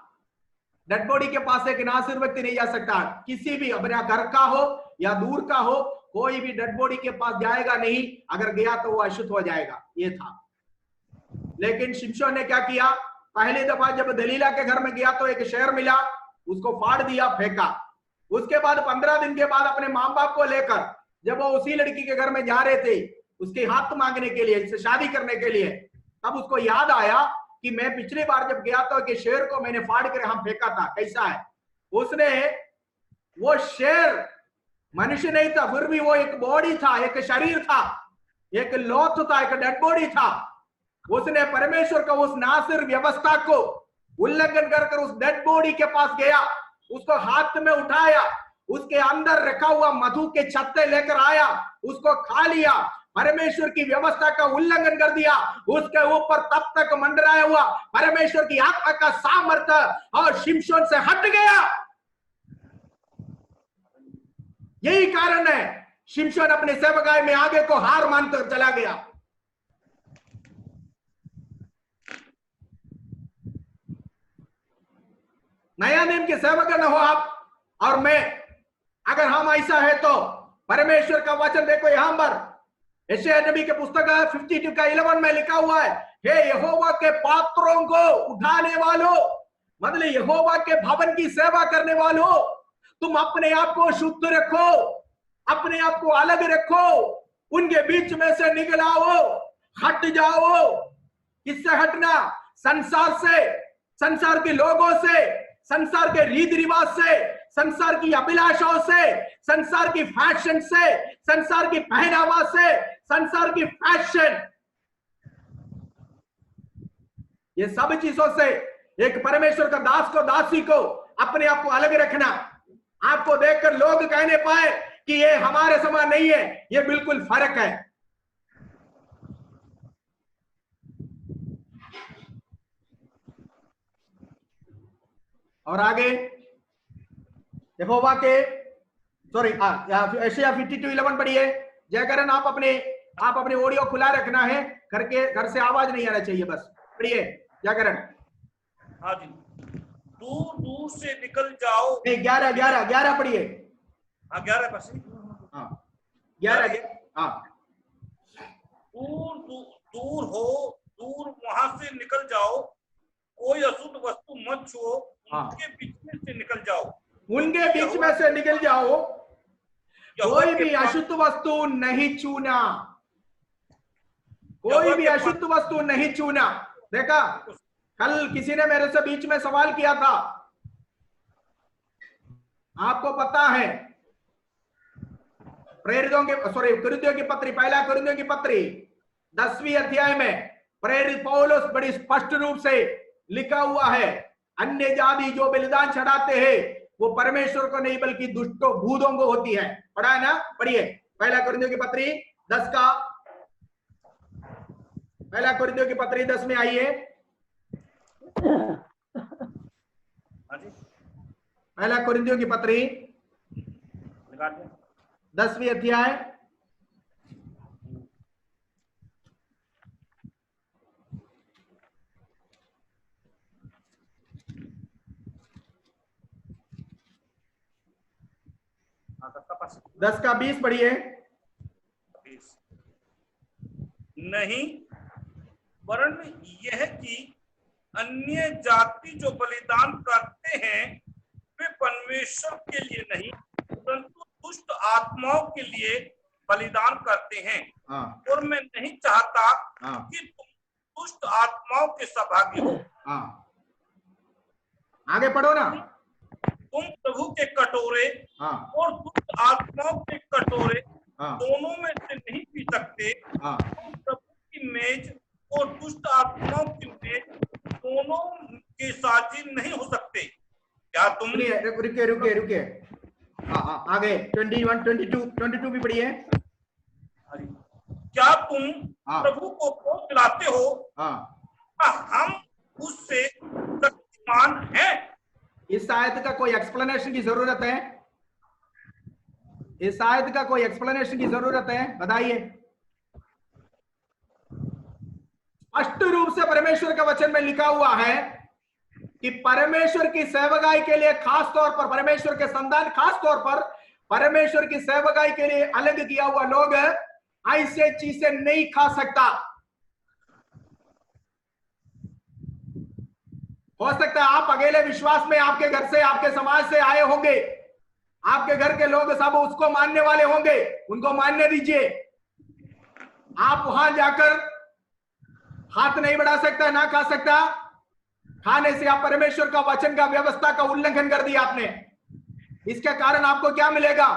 डेड बॉडी के पास एक नासिर व्यक्ति नहीं जा सकता। किसी भी, अपने घर का हो या दूर का हो, कोई भी डेड बॉडी के पास जाएगा नहीं। अगर गया तो वो अशुद्ध हो जाएगा, ये था। लेकिन शिमशोन ने क्या किया? पहली दफा जब दलीला के घर में गया तो एक शेर मिला, उसको फाड़ दिया, फेंका। उसके बाद 15 दिन के बाद अपने मां बाप को लेकर जब वो उसी लड़की के घर में जा रहे थे उसके हाथ मांगने के लिए, इससे शादी करने के लिए, तब उसको याद आया कि मैं पिछली बार जब गया था कि शेर को मैंने फाड़ कर हम फेंका था, कैसा है। उसने, वो शेर मनुष्य नहीं था, फिर भी वो एक बॉडी था, एक शरीर था, एक लौथ था, एक डेड बॉडी था। उसने परमेश्वर का उस नासिर व्यवस्था को उल्लंघन कर उस डेड बॉडी के पास गया, उसको हाथ में उठाया, उसके अंदर रखा हुआ मधु के छत्ते लेकर आया, उसको खा लिया, परमेश्वर की व्यवस्था का उल्लंघन कर दिया, उसके ऊपर तब तक मंडराया हुआ परमेश्वर की आत्मा का सामर्थ्य और शिमशोन से हट गया। यही कारण है शिमशोन अपने सेवकाई में आगे को हार मानकर चला गया। नया नियम के सेवक न हो आप और मैं, अगर हम ऐसा है तो परमेश्वर का वचन देखो, यहां पर यशायाह नबी के पुस्तक 52 का 11 में लिखा हुआ है, हे यहोवा के पात्रों को उठाने वालों, मतलब यहोवा के भवन की सेवा करने वालों, तुम अपने आप को शुद्ध रखो, अपने आप को अलग रखो, उनके बीच में से निकल आओ, हट जाओ। किससे हटना? संसार से, संसार के लोगों से, संसार के रीति रिवाज से, संसार की अभिलाषाओं से, संसार की फैशन से, संसार की पहनावा से, संसार की फैशन, ये सब चीजों से एक परमेश्वर का दास को, दासी को अपने आप को अलग रखना। आपको देखकर लोग कहने पाए कि ये हमारे समान नहीं है, ये बिल्कुल फर्क है। और आगे यहोवा के, सॉरी, यशायाह 52:11 पढ़िए। जयकरण आप अपने ऑडियो खुला रखना है, घर से आवाज नहीं आना चाहिए, बस पढ़िए जयकरण। हाँ जी। दूर दूर से निकल जाओ। नहीं, 11 पढ़िए। हाँ 11 बस। हाँ 11। हाँ, दूर दूर हो, दूर वहां से निकल जाओ, कोई अशुद्ध वस्तु मत छुओ, उनके बीच में से निकल जाओ, उनके बीच में से निकल जाओ, कोई भी अशुद्ध वस्तु नहीं छूना, कोई भी अशुद्ध वस्तु नहीं छूना। देखा, कल किसी ने मेरे से बीच में सवाल किया था, आपको पता है प्रेरितों के, सॉरी, कुरिन्थियों की पत्री, पहला कुरिन्थियों की पत्री 10वीं अध्याय में प्रेरित पौलुस बड़ी स्पष्ट रूप से लिखा हुआ है, अन्य जाति जो बलिदान चढ़ाते हैं वो परमेश्वर को नहीं बल्कि दुष्टों भूतों को होती है। पढ़ा है ना? पढ़िए पहला कुरिन्थियों की पत्री 10 का, पहला कुरिन्थियों की पत्री 10 में आइए। पहला कुरिन्थियों की पत्री 10वीं अध्याय 10 का 20 पढ़िए। नहीं, वरन यह कि अन्य जाति जो बलिदान करते हैं वे परमेश्वर के लिए नहीं परंतु दुष्ट आत्माओं के लिए बलिदान करते हैं। और मैं नहीं चाहता कि तुम दुष्ट आत्माओं के सहभागी हो। आगे पढ़ो ना। तुम प्रभु के कटोरे और दुष्ट आत्माओं के कटोरे दोनों में से नहीं पी सकते। तुम प्रभु की मेज और दुष्ट आत्माओं की मेज दोनों के साथी नहीं हो सकते। क्या तुम? रुके आगे 21, 22 भी पढ़िए। क्या तुम प्रभु को भोग खिलाते हो? हम उससे शक्तिमान हैं। इस आयत का कोई एक्सप्लेनेशन की जरूरत है? इस आयत का कोई एक्सप्लेनेशन की जरूरत है? बताइए। स्पष्ट रूप से परमेश्वर के वचन में लिखा हुआ है कि परमेश्वर की सेवकाई के लिए खास तौर पर, परमेश्वर के संतान खास तौर पर परमेश्वर की सेवकाई के लिए अलग किया हुआ लोग ऐसे चीजें नहीं खा सकता। हो सकता है आप अकेले विश्वास में आपके घर से, आपके समाज से आए होंगे, आपके घर के लोग सब उसको मानने वाले होंगे, उनको मानने दीजिए। आप वहां जाकर हाथ नहीं बढ़ा सकता, ना खा सकता। खाने से आप परमेश्वर का वचन का, व्यवस्था का उल्लंघन कर दिया आपने। इसके कारण आपको क्या मिलेगा?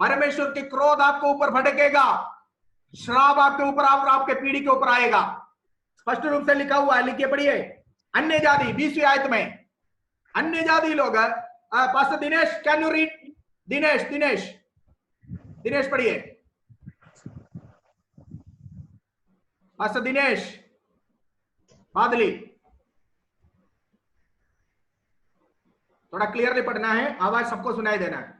परमेश्वर के क्रोध आपको ऊपर भड़केगा, श्राप आपके ऊपर, आपके पीढ़ी के ऊपर आएगा। स्पष्ट रूप से लिखा हुआ है, लिखिए पढ़िए। अन्य जाति 20वीं आयत में अन्य जाति लोग। Pastor Dinesh, can you read? Dinesh पढ़िए। पास्टर दिनेश बादली, थोड़ा क्लियरली पढ़ना है, आवाज सबको सुनाई देना है।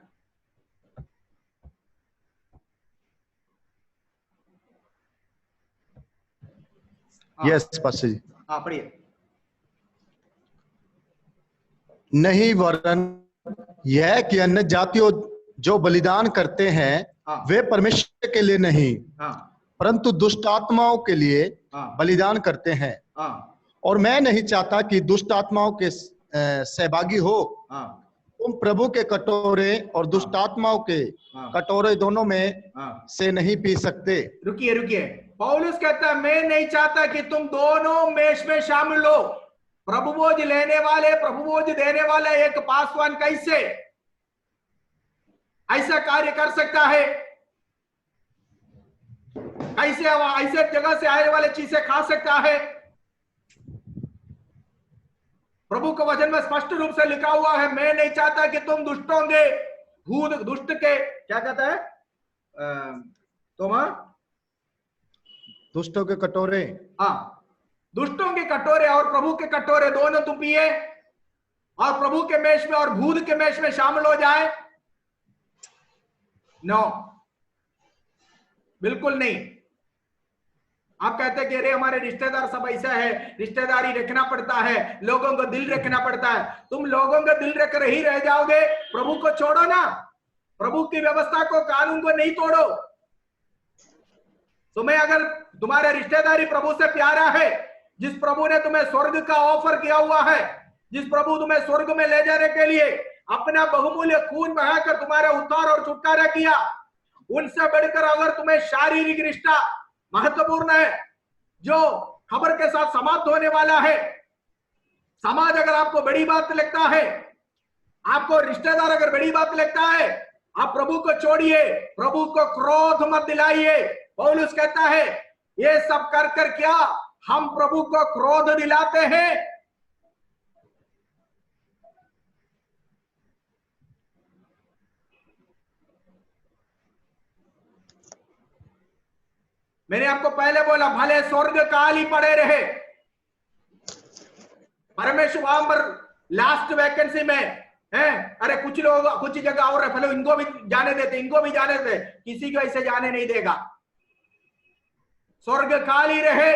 यस पास्टर जी। हाँ पढ़िए। नहीं, वरन यह कि अन्य जातियों जो बलिदान करते हैं वे परमेश्वर के लिए नहीं परंतु दुष्ट आत्माओं के लिए बलिदान करते हैं। और मैं नहीं चाहता कि दुष्ट आत्माओं के सहभागी हो। तुम प्रभु के कटोरे और दुष्ट आत्माओं के कटोरे दोनों में से नहीं पी सकते। रुकिए, पौलुस कहता है मैं नहीं चाहता कि तुम दोनों मेष में शामिल हो। प्रभु बोझ लेने वाले, प्रभु बोझ देने वाला एक पासवान कैसे ऐसा कार्य कर सकता है? कैसे ऐसे जगह से आने वाले चीजें खा सकता है? प्रभु के वचन में स्पष्ट रूप से लिखा हुआ है, मैं नहीं चाहता कि तुम दुष्टों के दुष्ट के क्या कहता है तुम दुष्टों के कटोरे, दुष्टों के कटोरे और प्रभु के कटोरे दोनों तुम पिए और प्रभु के मेष में और भूत के मेष में शामिल हो जाए? नो, बिल्कुल नहीं। आप कहते हैं कि अरे हमारे रिश्तेदार सब ऐसा है, रिश्तेदारी रखना पड़ता है, लोगों को दिल रखना पड़ता है। तुम लोगों का दिल रख ही रह जाओगे, प्रभु को छोड़ो ना। प्रभु की व्यवस्था को, कानून को नहीं तोड़ो। तुम्हें अगर तुम्हारा रिश्तेदारी प्रभु से प्यारा है, जिस प्रभु ने तुम्हें स्वर्ग का ऑफर किया हुआ है, जिस प्रभु तुम्हें स्वर्ग में ले जाने के लिए अपना बहुमूल्य खून बहाकर तुम्हारा उद्धार और छुटकारा किया, उनसे बढ़कर अगर तुम्हें शारीरिक रिश्ता महत्वपूर्ण है, जो खबर के साथ समाप्त होने वाला है, समाज अगर आपको बड़ी बात लगता है, आपको रिश्तेदार अगर बड़ी बात लगता है, आप प्रभु को छोड़िए, प्रभु को क्रोध मत दिलाइए। पौलुस कहता है ये सब कर कर क्या हम प्रभु को क्रोध दिलाते हैं? मैंने आपको पहले बोला, भले स्वर्ग काल ही पड़े रहे, परमेश्वर वहां पर लास्ट वैकेंसी में है। अरे कुछ लोग कुछ जगह और है, भले इनको भी जाने देते, इनको भी जाने देते, किसी को ऐसे जाने नहीं देगा। स्वर्ग काल ही रहे,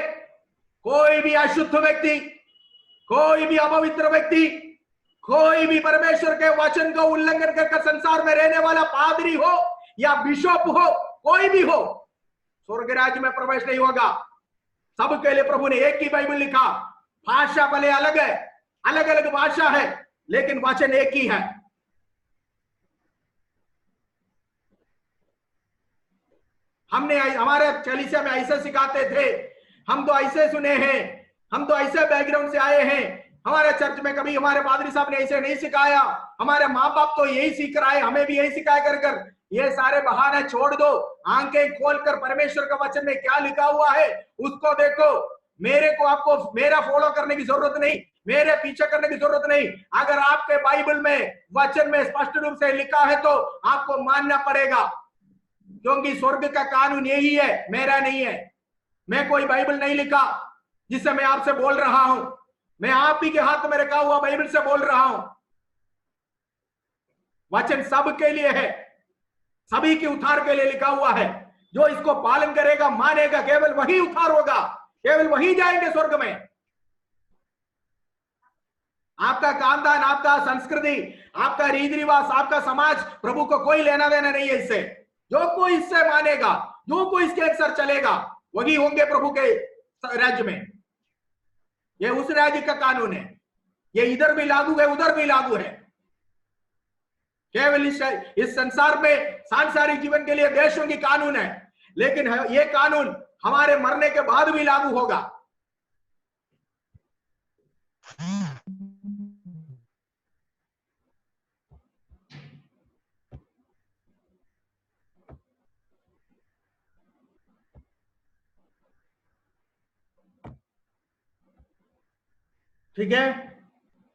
कोई भी अशुद्ध व्यक्ति, कोई भी अपवित्र व्यक्ति, कोई भी परमेश्वर के वचन का उल्लंघन कर संसार में रहने वाला पादरी हो या बिशप हो, कोई भी हो, स्वर्ग राज्य में प्रवेश नहीं होगा। सबके लिए प्रभु ने एक ही बाइबल लिखा। भाषा भले अलग है, अलग अलग भाषा है, लेकिन वचन एक ही है। हमने हमारे कलीसिया में ऐसे सिखाते थे, हम तो ऐसे सुने हैं, हम तो ऐसे बैकग्राउंड से आए हैं, हमारे चर्च में कभी हमारे पादरी साहब ने ऐसे नहीं सिखाया, हमारे माँ बाप तो यही सीख रहा है, हमें भी यही सिखाया कर कर। ये सारे बहाने छोड़ दो, आंखें खोलकर परमेश्वर का वचन में क्या लिखा हुआ है उसको देखो। मेरे को आपको मेरा फॉलो करने की जरूरत नहीं, मेरे पीछे करने की जरूरत नहीं। अगर आपके बाइबल में वचन में स्पष्ट रूप से लिखा है तो आपको मानना पड़ेगा, क्योंकि स्वर्ग का कानून यही है, मेरा नहीं है। मैं कोई बाइबल नहीं लिखा जिससे मैं आपसे बोल रहा हूं, मैं आप ही के हाथ में रखा हुआ बाइबल से बोल रहा हूं। वचन सबके लिए है, सभी के उद्धार के लिए लिखा हुआ है। जो इसको पालन करेगा, मानेगा, केवल वही उद्धार होगा, केवल वही जाएंगे स्वर्ग में। आपका खानदान, आपका संस्कृति, आपका रीति रिवाज, आपका समाज, प्रभु को कोई लेना देना नहीं है इससे। जो कोई इससे मानेगा, जो कोई इसके अनुसार चलेगा, वही होंगे प्रभु के राज्य में। ये उस राज्य का कानून है, ये इधर भी लागू है, उधर भी लागू है। केवल इस संसार में सांसारिक जीवन के लिए देशों की कानून है, लेकिन ये कानून हमारे मरने के बाद भी लागू होगा। ठीक है,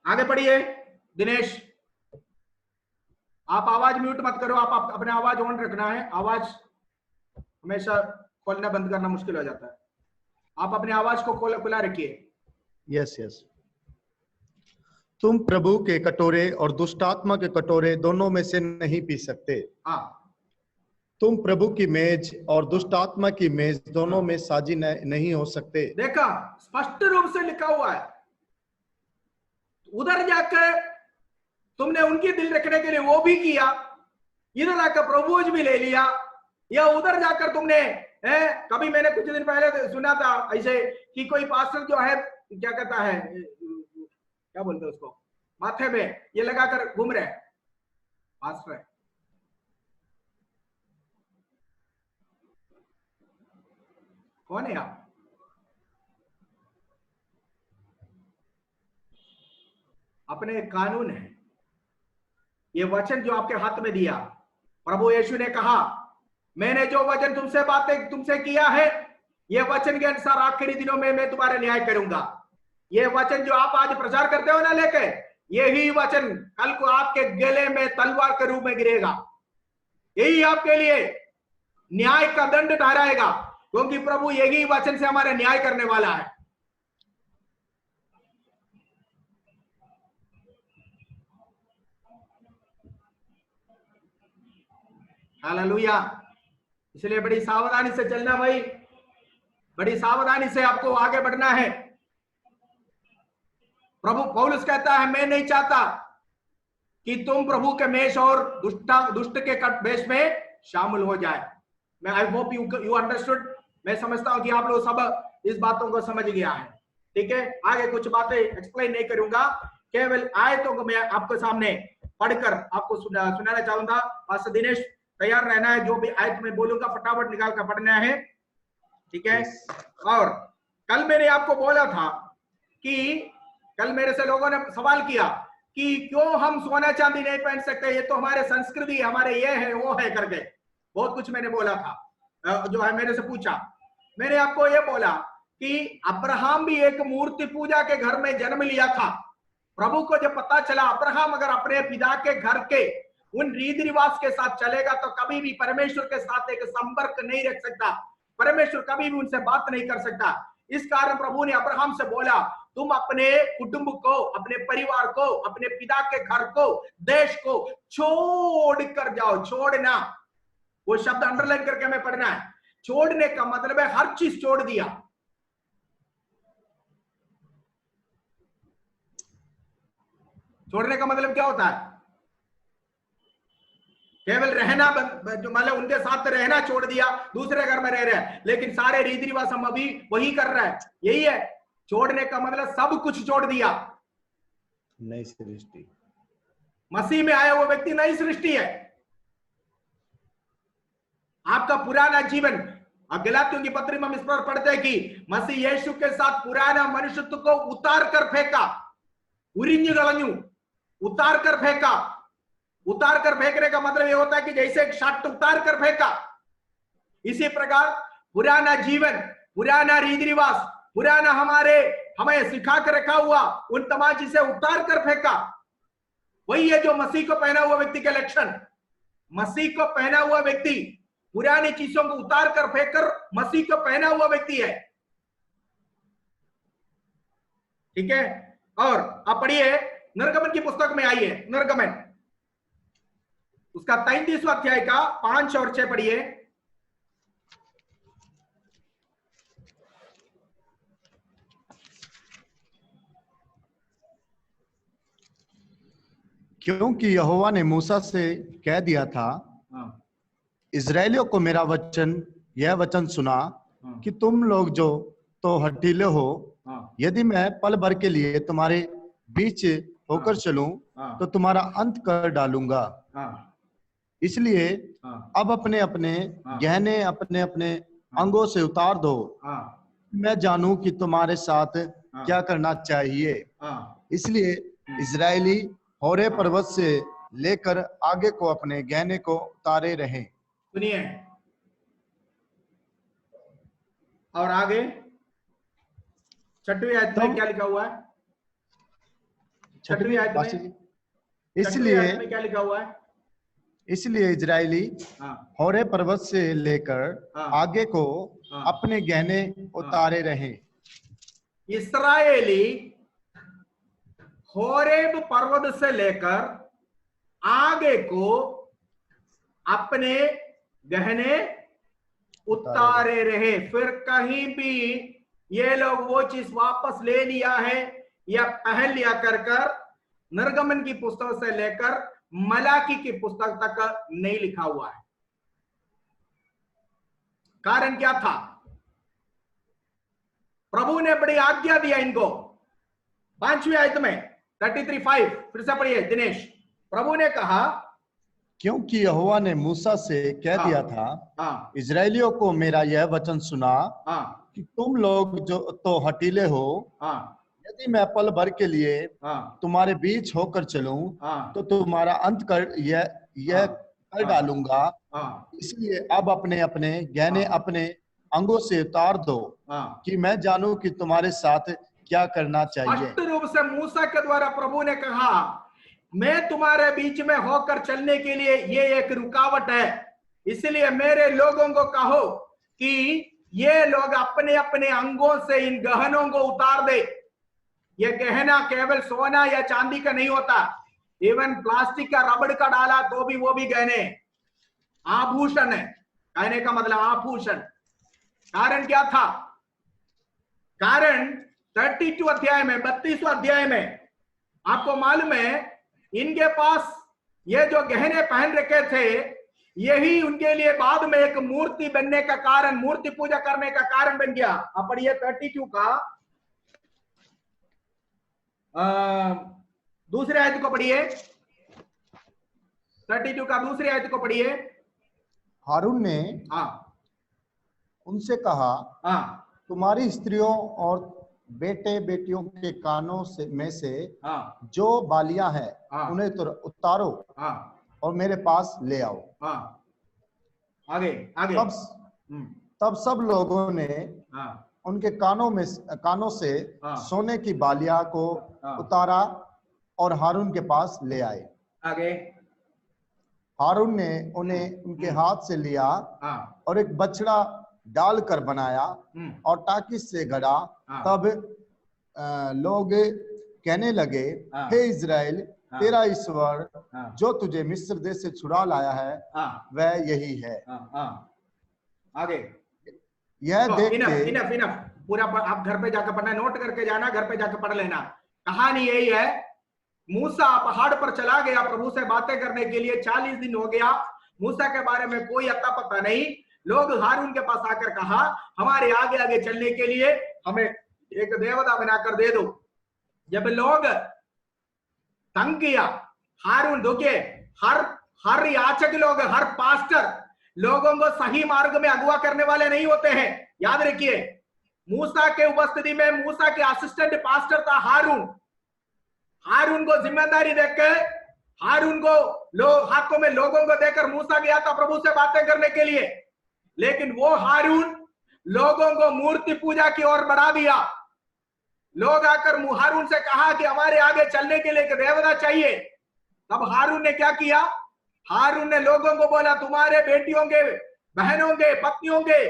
आगे पढ़िए। दिनेश, आप आवाज म्यूट मत करो, आप अपने आवाज ऑन रखना है। आवाज हमेशा खोलना बंद करना मुश्किल हो जाता है। आप अपने आवाज को खुला रखिए। Yes yes. तुम प्रभु के कटोरे और दुष्टात्मा के कटोरे दोनों में से नहीं पी सकते। हाँ, तुम प्रभु की मेज और दुष्टात्मा की मेज दोनों में साझी नहीं हो सकते। देखा, स्पष्ट रूप से लिखा हुआ है। उधर जाकर तुमने उनकी दिल रखने के लिए वो भी किया, इधर आकर प्रभुज भी ले लिया, या उधर जाकर तुमने कभी मैंने कुछ दिन पहले सुना था ऐसे कि कोई पास्टर जो है, क्या कहता है, क्या बोलते हैं उसको, माथे में ये लगाकर घूम रहे पास्टर। कौन है आप? अपने कानून है, ये वचन जो आपके हाथ में दिया, प्रभु यीशु ने कहा, मैंने जो वचन तुमसे किया है, ये वचन के अनुसार आखिरी दिनों में मैं तुम्हारा न्याय करूंगा। ये वचन जो आप आज प्रचार करते हो ना लेके, यही वचन कल को आपके गले में तलवार के रूप में गिरेगा। यही आपके लिए न्याय का दंड ठहराएगा, क्योंकि प्रभु यही वचन से हमारा न्याय करने वाला है। हालेलुया। इसलिए बड़ी सावधानी से चलना भाई, बड़ी सावधानी से आपको आगे बढ़ना है। प्रभु पौलुस कहता है, मैं नहीं चाहता कि तुम प्रभु के मेष और दुष्ट के वेश में शामिल हो जाए। मैं आई होप यू अंडरस्टूड। मैं समझता हूं कि आप लोग सब इस बातों को समझ गया है। ठीक है, आगे कुछ बातें एक्सप्लेन नहीं करूंगा, केवल आयतों को मैं आपके सामने पढ़कर आपको सुनाना चाहूंगा। पास्टर दिनेश तैयार रहना है, जो भी आयत में बोलूंगा फटाफट निकाल कर पढ़ना है। ठीक है। और कल मैंने आपको बोला था कि कल मेरे से लोगों ने सवाल किया कि क्यों हम सोना चांदी नहीं पहन सकते, ये तो हमारे संस्कृति, हमारे ये है वो है करके बहुत कुछ मैंने बोला था। जो है मेरे से पूछा, मैंने आपको ये बोला कि अब्राहम भी एक मूर्ति पूजा के घर में जन्म लिया था। प्रभु को जब पता चला अब्राहम अगर अपने पिता के घर के उन रीति रिवाज के साथ चलेगा तो कभी भी परमेश्वर के साथ एक संपर्क नहीं रख सकता, परमेश्वर कभी भी उनसे बात नहीं कर सकता। इस कारण प्रभु ने अब्राहम से बोला, तुम अपने कुटुंब को, अपने परिवार को, अपने पिता के घर को, देश को छोड़ कर जाओ। छोड़ना, वो शब्द अंडरलाइन करके हमें पढ़ना है। छोड़ने का मतलब है हर चीज छोड़ दिया। छोड़ने का मतलब क्या होता है? केवल रहना, जो मतलब उनके साथ रहना छोड़ दिया, दूसरे घर में रह रहे हैं, लेकिन सारे रीति रिवाज हम अभी वही कर रहे हैं। यही है छोड़ने का मतलब, सब कुछ छोड़ दिया। नई सृष्टि, मसीह में आया हुआ व्यक्ति नई सृष्टि है। आपका पुराना जीवन, अब गलातियों की पत्री में हम इस पर पढ़ते हैं कि मसीह यीशु के साथ पुराना मनुष्यत्व को उतार कर फेंका, उरिंज गलन्यू, उतार कर फेंका। उतार कर फेंकने का मतलब ये होता है कि जैसे एक शर्ट उतार कर फेंका, इसी प्रकार पुराना जीवन, पुराना रीति रिवाज, पुराना हमें सिखा कर रखा हुआ उन तमाम चीजें उतार कर फेंका। वही है जो मसीह को पहना हुआ व्यक्ति के लक्षण। मसीह को पहना हुआ व्यक्ति पुरानी चीजों को उतार कर फेंक कर मसीह को पहना हुआ व्यक्ति है। ठीक है। और आप पढ़िए निर्गमन की पुस्तक में आइए, निर्गमन उसका 33वां अध्याय का 5 और 6 पढ़िए। क्योंकि यहोवा ने मूसा से कह दिया था, इजराइलियों को मेरा यह वचन सुना कि तुम लोग जो तो हठीले हो, यदि मैं पल भर के लिए तुम्हारे बीच होकर चलूं तो तुम्हारा अंत कर डालूंगा। इसलिए अब अपने अपने गहने अपने अपने अंगों से उतार दो, मैं जानूं कि तुम्हारे साथ क्या करना चाहिए। इसलिए इजरायली होरे पर्वत से लेकर आगे को अपने गहने को उतारे रहे। सुनिए, और आगे 6वीं आयत में क्या लिखा हुआ है? छठवीं आयत में, इसलिए क्या लिखा हुआ है? इसलिए इजरायली होरे पर्वत से लेकर आगे को अपने गहने उतारे रहे। इस्राएली होरेब पर्वत से लेकर आगे को अपने गहने उतारे रहे। फिर कहीं भी ये लोग वो चीज वापस ले लिया है या पहन लिया कर निर्गमन की पुस्तक से लेकर मलाकी की पुस्तक तक नहीं लिखा हुआ है। कारण क्या था? प्रभु ने बड़ी आज्ञा दिया इनको। 5वीं आयत में 33:5 फिर से पढ़िए दिनेश। प्रभु ने कहा, क्योंकि यहोवा ने मूसा से कह दिया था, इजरायलियों को मेरा यह वचन सुना कि तुम लोग जो तो हठीले हो, यदि मैं पल भर के लिए तुम्हारे बीच होकर चलूं तो तुम्हारा अंत कर यह कर डालूंगा। इसलिए अब अपने अपने गहने अपने अंगों से उतार दो कि मैं जानूं कि तुम्हारे साथ क्या करना चाहिए। स्पष्ट रूप से मूसा के द्वारा प्रभु ने कहा, मैं तुम्हारे बीच में होकर चलने के लिए ये एक रुकावट है, इसलिए मेरे लोगों को कहो कि ये लोग अपने अपने अंगों से इन गहनों को उतार दे। ये गहना केवल सोना या चांदी का नहीं होता, इवन प्लास्टिक का, रबड़ का डाला तो भी वो भी गहने, आभूषण है। कहने का मतलब आभूषण। कारण क्या था? कारण 32 अध्याय में, 32वां अध्याय में आपको मालूम है, इनके पास ये जो गहने पहन रखे थे, यही उनके लिए बाद में एक मूर्ति बनने का कारण, मूर्ति पूजा करने का कारण बन गया। अब पढ़िए 32 का दूसरे आयत को पढ़िए। 32 का दूसरी आयत को पढ़िए। हारून ने उनसे कहा, तुम्हारी स्त्रियों और बेटे बेटियों के कानों से जो बालियां हैं उन्हें तो उतारो और मेरे पास ले आओ। आगे आगे। तब सब लोगों ने उनके कानों से सोने की बालियां को उतारा और हारून के पास ले आए। आगे। हारून ने उन्हें उनके हाथ से लिया और एक बछड़ा डालकर बनाया और टाकी से गड़ा। तब लोग कहने लगे, हे इज़राइल, तेरा ईश्वर जो तुझे मिस्र देश से छुड़ा लाया है वह यही है। आगे। यह देख के इनफ पूरा आप घर पे जाकर पढ़ना, नोट करके जाना, घर पे जाकर पढ़ लेना। कहानी यही है, मूसा पहाड़ पर चला गया प्रभु से बातें करने के लिए। 40 दिन हो गया, मूसा के बारे में कोई अता पता नहीं। लोग हारून के पास आकर कहा, हमारे आगे आगे चलने के लिए हमें एक देवता बनाकर दे दो। जब लोग तंग किया, हारून दुखे, हर याचक लोग, हर पास्टर लोगों को सही मार्ग में अगुवा करने वाले नहीं होते हैं। याद रखिए, मूसा के उपस्थिति में मूसा के असिस्टेंट पास्टर था हारून। हारून को जिम्मेदारी देकर, हारून को हाथों में लोगों को देकर मूसा गया था प्रभु से बातें करने के लिए। लेकिन वो हारून लोगों को मूर्ति पूजा की ओर बढ़ा दिया। लोग आकर हारून से कहा कि हमारे आगे चलने के लिए एक देवता चाहिए। तब हारून ने क्या किया? हारून ने लोगों को बोला, तुम्हारे बेटियों के, बहनों के, पत्नियों के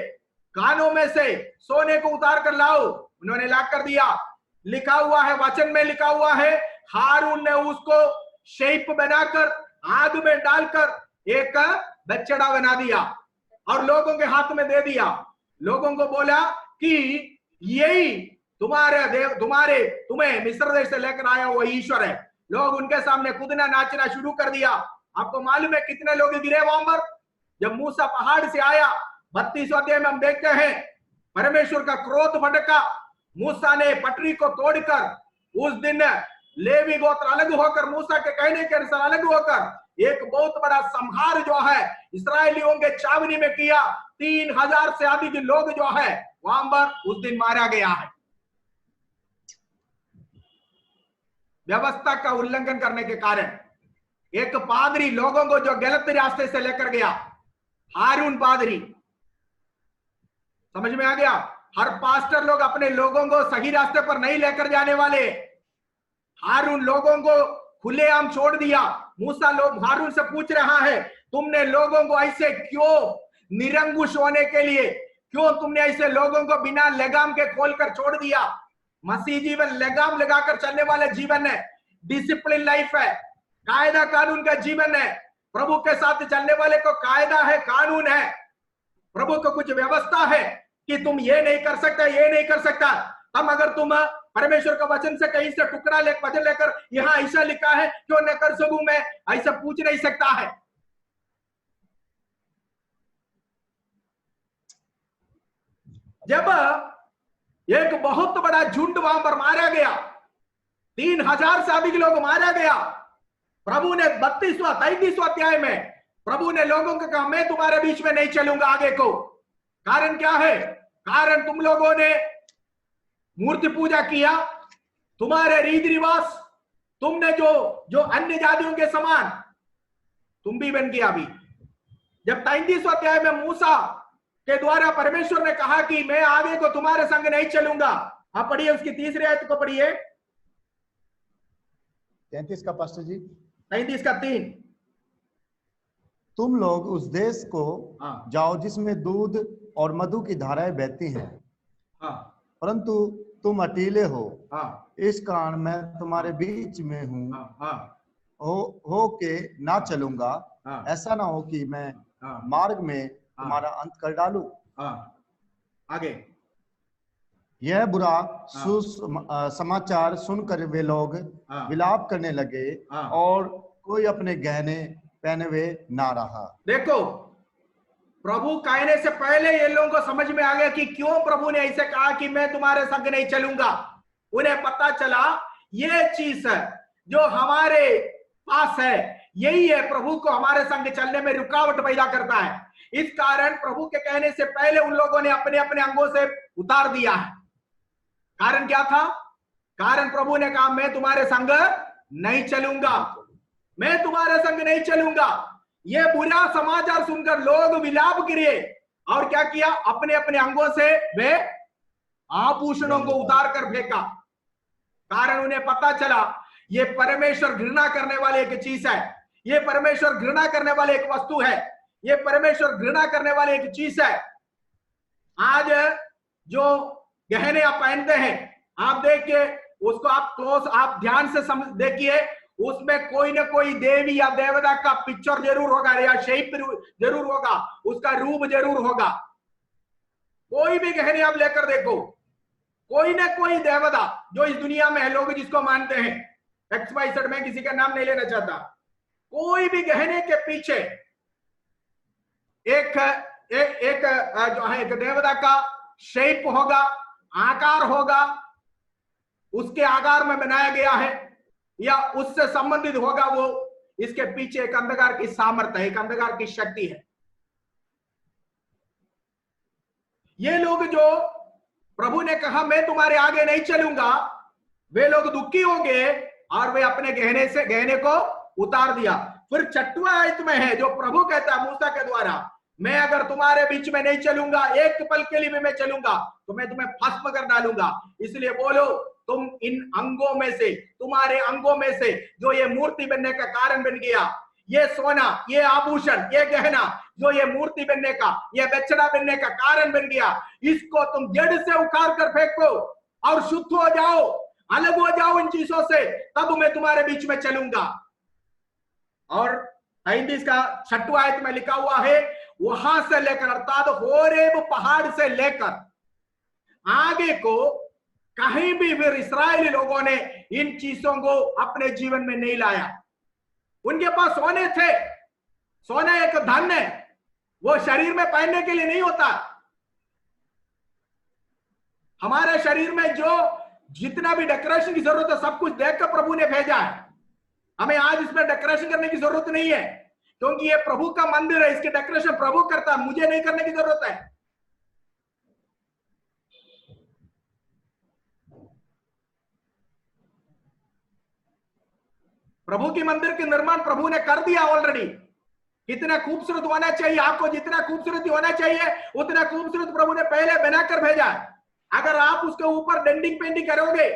कानों में से सोने को उतार कर लाओ। उन्होंने ला कर दिया। लिखा हुआ है, वचन में लिखा हुआ है, हारून ने उसको शेप बनाकर आग में डालकर एक बछड़ा बना दिया और लोगों के हाथ में दे दिया। लोगों को बोला कि यही तुम्हें मिस्र देश से लेकर आया वो ईश्वर है। लोग उनके सामने कूदना नाचना शुरू कर दिया। आपको मालूम है कितने लोग गिरे वहां पर? जब मूसा पहाड़ से आया, 32 अध्याय में हम देखते हैं, परमेश्वर का क्रोध भड़का। मूसा ने पटरी को तोड़कर उस दिन लेवी गोत्र अलग होकर, मूसा के कहने के अनुसार अलग होकर एक बहुत बड़ा संहार जो है इस्राएलियों के छावनी में किया। 3000 से अधिक लोग जो है वहां पर उस दिन मारा गया है। व्यवस्था का उल्लंघन करने के कारण एक पादरी लोगों को जो गलत रास्ते से लेकर गया, हारून पादरी। समझ में आ गया? हर पास्टर लोग अपने लोगों को सही रास्ते पर नहीं लेकर जाने वाले। हारून लोगों को खुलेआम छोड़ दिया। मूसा लोग हारून से पूछ रहा है, तुमने लोगों को ऐसे क्यों निरंकुश होने के लिए, क्यों तुमने ऐसे लोगों को बिना लगाम के खोलकर छोड़ दिया? मसीह जीवन लगाम लगाकर चलने वाला जीवन है, डिसिप्लिन लाइफ है, कायदा कानून का जीवन है। प्रभु के साथ चलने वाले को कायदा है, कानून है, प्रभु को कुछ व्यवस्था है कि तुम ये नहीं कर सकता, ये नहीं कर सकता। हम अगर तुम परमेश्वर का वचन से कहीं से टुकड़ा वचन लेकर यहां ऐसा लिखा है क्यों न कर सकूं मैं, ऐसा पूछ नहीं सकता है। जब एक बहुत बड़ा झुंड वहां पर मारा गया, 3000 से अधिक लोग मारा गया, प्रभु ने 32वां 33वां अध्याय में प्रभु ने लोगों को कहा, मैं तुम्हारे बीच में नहीं चलूंगा आगे को। कारण क्या है? कारण तुम लोगों ने मूर्ति पूजा किया, तुम्हारे रीति रिवाज, तुमने जो अन्य जातियों के समान तुम भी बन गया। अभी जब 33वां अध्याय में मूसा के द्वारा परमेश्वर ने कहा कि मैं आगे को तुम्हारे संग नहीं चलूंगा, आप पढ़िए उसकी 3री आयत को पढ़िए, 33 का पास्टर जी, 33 का 3। तुम लोग उस देश को जाओ जिसमें दूध और मधु की धाराएं बहती हैं, परंतु तुम अकेले हो, इस कारण मैं तुम्हारे बीच में हूँ हो के ना चलूंगा। ऐसा ना हो कि मैं मार्ग में तुम्हारा अंत कर डालूं। आगे, यह बुरा समाचार सुनकर वे लोग विलाप करने लगे और कोई अपने गहने पहने हुए ना रहा। देखो, प्रभु कहने से पहले ये लोगों को समझ में आ गया कि क्यों प्रभु ने ऐसे कहा कि मैं तुम्हारे संग नहीं चलूंगा। उन्हें पता चला ये चीज है जो हमारे पास है, यही है प्रभु को हमारे संग चलने में रुकावट पैदा करता है। इस कारण प्रभु के कहने से पहले उन लोगों ने अपने अपने अंगों से उतार दिया है। कारण क्या था? कारण प्रभु ने कहा, मैं तुम्हारे संग नहीं चलूंगा, मैं तुम्हारे संग नहीं चलूंगा। ये बुरा समाचार सुनकर लोग विलाप गिरे और क्या किया? अपने अपने अंगों से वे आभूषणों को उतार कर फेंका। कारण उन्हें पता चला ये परमेश्वर घृणा करने वाले एक चीज है, ये परमेश्वर घृणा करने वाले एक वस्तु है, ये परमेश्वर घृणा करने वाले एक चीज है। आज जो गहने आप पहनते हैं, आप देखिए उसको, आप क्लोज आप ध्यान से देखिए, उसमें कोई ना कोई देवी या देवता का पिक्चर जरूर होगा या शेप जरूर होगा, उसका रूप जरूर होगा। कोई भी गहने आप लेकर देखो, कोई ना कोई देवता जो इस दुनिया में है, लोग जिसको मानते हैं, XYZ, में किसी का नाम नहीं लेना चाहता, कोई भी गहने के पीछे एक जो है एक देवता का शेप होगा, आकार होगा, उसके आकार में बनाया गया है या उससे संबंधित होगा। वो इसके पीछे एक अंधकार की सामर्थ्य है, एक अंधकार की शक्ति है। ये लोग जो प्रभु ने कहा मैं तुम्हारे आगे नहीं चलूंगा, वे लोग दुखी होंगे और वे अपने गहने को उतार दिया। फिर 6वां आयत में है जो प्रभु कहता है मूसा के द्वारा, मैं अगर तुम्हारे बीच में नहीं चलूंगा, एक पल के लिए भी मैं चलूंगा तो मैं तुम्हें भस्म कर डालूंगा। इसलिए बोलो, तुम इन अंगों में से, तुम्हारे अंगों में से जो ये मूर्ति बनने का कारण बन गया, ये सोना, ये आभूषण, ये गहना जो ये मूर्ति बनने का, ये बछड़ा बनने का कारण बन गया, इसको तुम जड़ से उखाड़ कर फेंको और शुद्ध हो जाओ, अलग हो जाओ इन चीजों से, तब मैं तुम्हारे बीच में चलूंगा। और 35 का 6वां आयत में लिखा हुआ है, वहां से लेकर अर्थात होरेब पहाड़ से लेकर आगे को कहीं भी फिर इस्राएली लोगों ने इन चीजों को अपने जीवन में नहीं लाया। उनके पास सोने थे, सोना एक धन है, वो शरीर में पहनने के लिए नहीं होता। हमारे शरीर में जो जितना भी डेकोरेशन की जरूरत है सब कुछ देखकर प्रभु ने भेजा है। हमें आज इसमें डेकोरेशन करने की जरूरत नहीं है, क्योंकि ये प्रभु का मंदिर है, इसकी डेकोरेशन प्रभु करता है, मुझे नहीं करने की जरूरत है। प्रभु की मंदिर के निर्माण प्रभु ने कर दिया ऑलरेडी। कितना खूबसूरत होना चाहिए, आपको जितना खूबसूरत होना चाहिए उतना खूबसूरत प्रभु ने पहले बनाकर भेजा है। अगर आप उसके ऊपर डेंटिंग पेंटिंग करोगे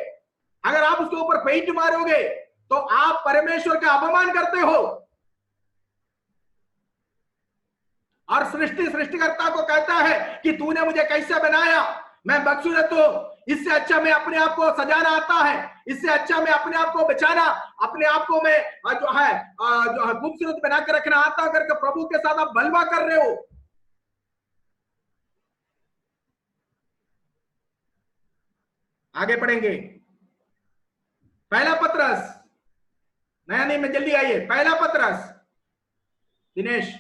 अगर आप उसके ऊपर पेंट मारोगे तो आप परमेश्वर का अपमान करते हो और सृष्टिकर्ता को कहता है कि तूने मुझे कैसे बनाया, मैं बदसूरत हूं, इससे अच्छा मैं अपने आप को सजाना आता है, इससे अच्छा मैं अपने आप को बचाना, अपने आप को मैं जो है खूबसूरत बना के रखना आता करके प्रभु के साथ आप बलवा कर रहे हो। आगे पढ़ेंगे। पहला पत्रस, नया नहीं में जल्दी आइए, पहला पत्रस। दिनेश।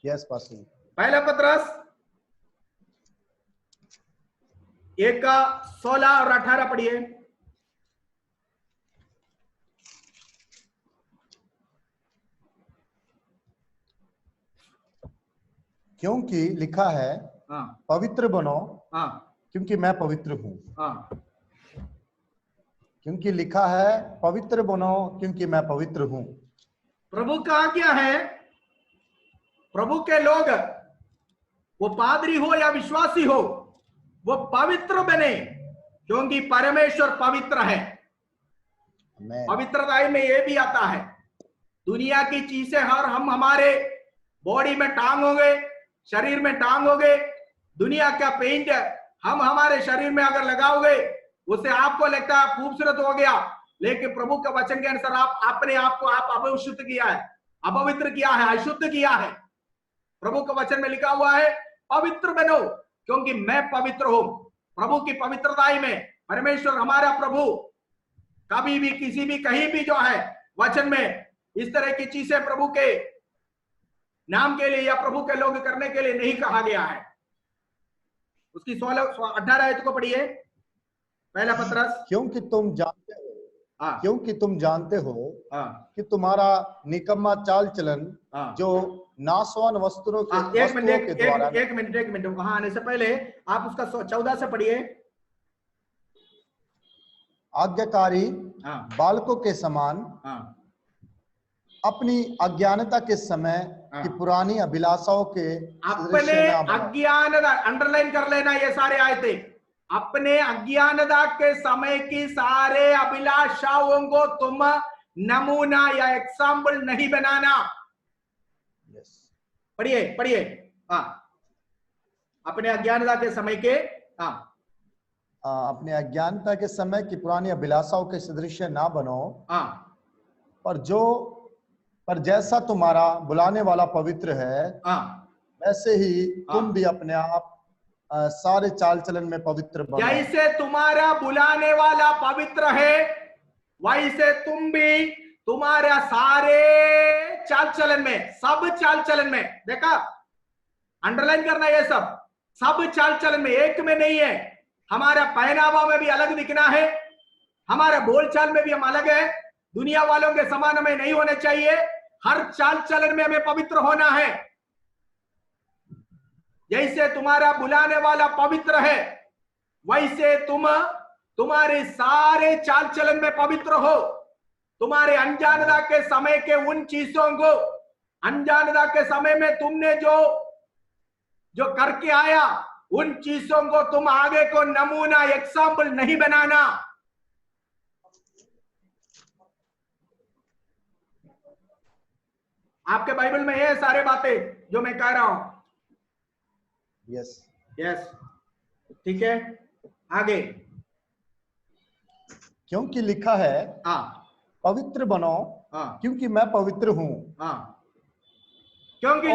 Yes pastor. पहला पत्रस 1 का 16 और 18 पढ़िए। क्योंकि लिखा है पवित्र बनो क्योंकि मैं पवित्र हूं। क्योंकि लिखा है पवित्र बनो क्योंकि मैं पवित्र हूं। प्रभु का आज्ञा है, प्रभु के लोग, वो पादरी हो या विश्वासी हो, वो पवित्र बने क्योंकि परमेश्वर पवित्र है। पवित्रता में ये भी आता है, दुनिया की चीजें हम हमारे बॉडी में टांगोगे, शरीर में टांगोगे, दुनिया का पेंट हम हमारे शरीर में अगर लगाओगे उससे आपको लगता है खूबसूरत हो गया, लेकिन प्रभु के वचन के अनुसार आप अपने आप को आप अपवित्र किया है, अपवित्र किया है, अशुद्ध किया है। प्रभु के वचन में लिखा हुआ है पवित्र बनो क्योंकि मैं पवित्र हूं। प्रभु की पवित्रता में परमेश्वर हमारा प्रभु कभी भी किसी भी कहीं भी जो है वचन में इस तरह की चीजें प्रभु के नाम के लिए या प्रभु के लोग करने के लिए नहीं कहा गया है। उसकी 16-18 आयत को पढ़िए, पहला पत्रस। क्योंकि तुम जानते हो क्योंकि तुम जानते हो कि तुम्हारा निकम्मा चाल चलन जो नाशवान वस्तुओं के एक मिनट वहां आने से पहले आप उसका 14 से पढ़िए। आज्ञाकारी बालकों के समान अपनी अज्ञानता के समय की पुरानी अभिलाषाओं के अपने अज्ञानता, अंडरलाइन कर लेना ये सारे आयतें, अपने अज्ञानता के समय की सारे अभिलाषाओं को तुम नमूना या एग्जाम्पल नहीं बनाना। पढ़िए पढ़िए। अपने अज्ञानता के समय के अपने अज्ञानता के समय की पुरानी अभिलाषाओं के सदृश ना बनो, पर जैसा तुम्हारा बुलाने वाला पवित्र है वैसे ही तुम भी अपने आप सारे चाल चलन में पवित्र बनो। जैसे तुम्हारा बुलाने वाला पवित्र है वैसे तुम भी तुम्हारा सारे चाल चलन में, सब चाल चलन में, देखा अंडरलाइन करना, ये सब चाल चलन में, एक में नहीं है। हमारा पहनावा में भी अलग दिखना है, हमारा बोलचाल में भी हम अलग है, दुनिया वालों के समान हमें नहीं होने चाहिए। हर चाल चलन में हमें पवित्र होना है। जैसे तुम्हारा बुलाने वाला पवित्र है वैसे तुम्हारे सारे चाल चलन में पवित्र हो। तुम्हारे अनजानता के समय के उन चीजों को, अनजानता के समय में तुमने जो करके आया उन चीजों को तुम आगे को नमूना एग्जाम्पल नहीं बनाना। आपके बाइबल में ये सारे बातें जो मैं कह रहा हूं। यस ठीक है, आगे। क्योंकि लिखा है पवित्र बनो क्योंकि मैं पवित्र हूं। क्योंकि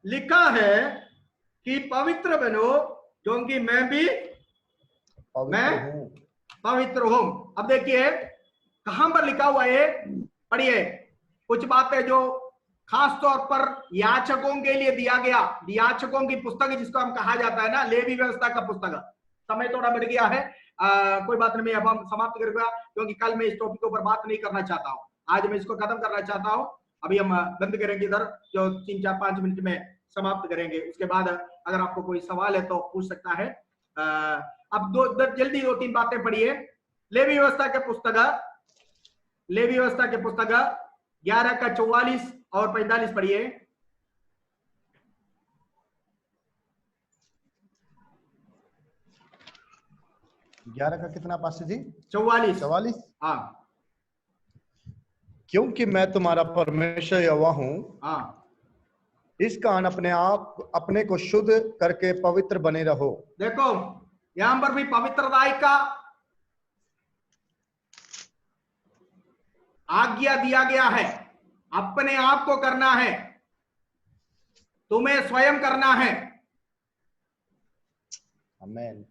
लिखा है कि पवित्र बनो क्योंकि मैं भी पवित्र हूं। अब देखिए कहां पर लिखा हुआ है, पढ़िए। कुछ बातें जो खास तौर पर याचकों के लिए दिया गया, याचकों की पुस्तक जिसको हम कहा जाता है ना, लेवी व्यवस्था का पुस्तक। समय थोड़ा बढ़ गया है, कोई बात नहीं, अब हम समाप्त करेंगे क्योंकि कल मैं इस टॉपिक के ऊपर बात नहीं करना चाहता हूं। आज मैं इसको खत्म करना चाहता हूं। अभी हम बंद करेंगे इधर, जो 3-4-5 मिनट में समाप्त करेंगे। उसके बाद अगर आपको कोई सवाल है तो पूछ सकता है। अब जल्दी 2-3 बातें पढ़िए। लेवी व्यवस्था के पुस्तक 11 का 44 और 45 पढ़िए। 11 का कितना पास्टर जी? 44। हाँ। क्योंकि मैं तुम्हारा परमेश्वर यहोवा हूँ, हाँ। इस कारण अपने को शुद्ध करके पवित्र बने रहो। देखो यहां पर भी पवित्रता का आज्ञा दिया गया है। अपने आप को करना है, तुम्हें स्वयं करना है। आमीन।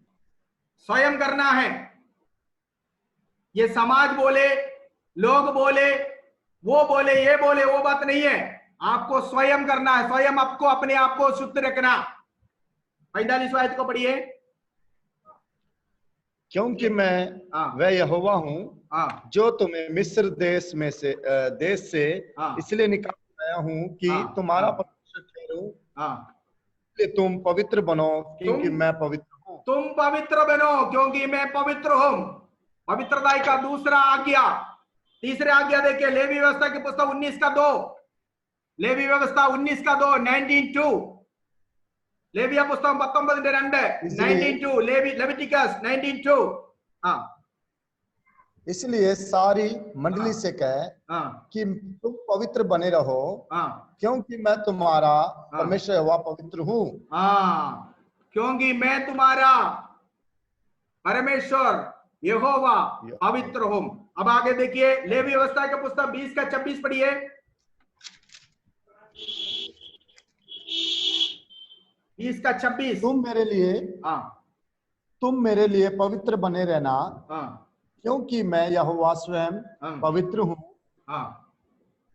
स्वयं करना है। ये समाज बोले, लोग बोले, वो बोले, ये बोले, वो बात नहीं है। आपको स्वयं करना है। स्वयं आपको अपने आप को शुद्ध रखना। 45वां आयत को पढ़िए। क्योंकि मैं वह यहोवा हूँ जो तुम्हें मिस्र देश से इसलिए निकाल लाया हूँ कि तुम्हारा परमेश्वर ठहरूं, इसलिए तुम पवित्र बनो क्योंकि मैं पवित्र हूँ। तुम पवित्र बनो क्योंकि मैं पवित्र हूँ। पवित्रता का दूसरा आज्ञा। तीसरे आज्ञा देखिए, लेवी व्यवस्था की पुस्तक 19 का 2। लेवी व्यवस्था 19 का 2, 19:2। लेविया पुस्तक 19:2, 19:2। लेविटिकस 19:2। हाँ। इसलिए सारी मंडली से कहे कि तुम पवित्र बने रहो क्योंकि मैं तुम्हारा परमेश्वर यहोवा पवित्र हूँ। क्योंकि मैं तुम्हारा परमेश्वर यहोवा पवित्र हूँ। अब आगे देखिए, लेवी व्यवस्था का पुस्तक 20 का 26 पढ़िए। 20 का 26। तुम मेरे लिए पवित्र बने रहना क्योंकि मैं यहोवा स्वयं पवित्र हूँ।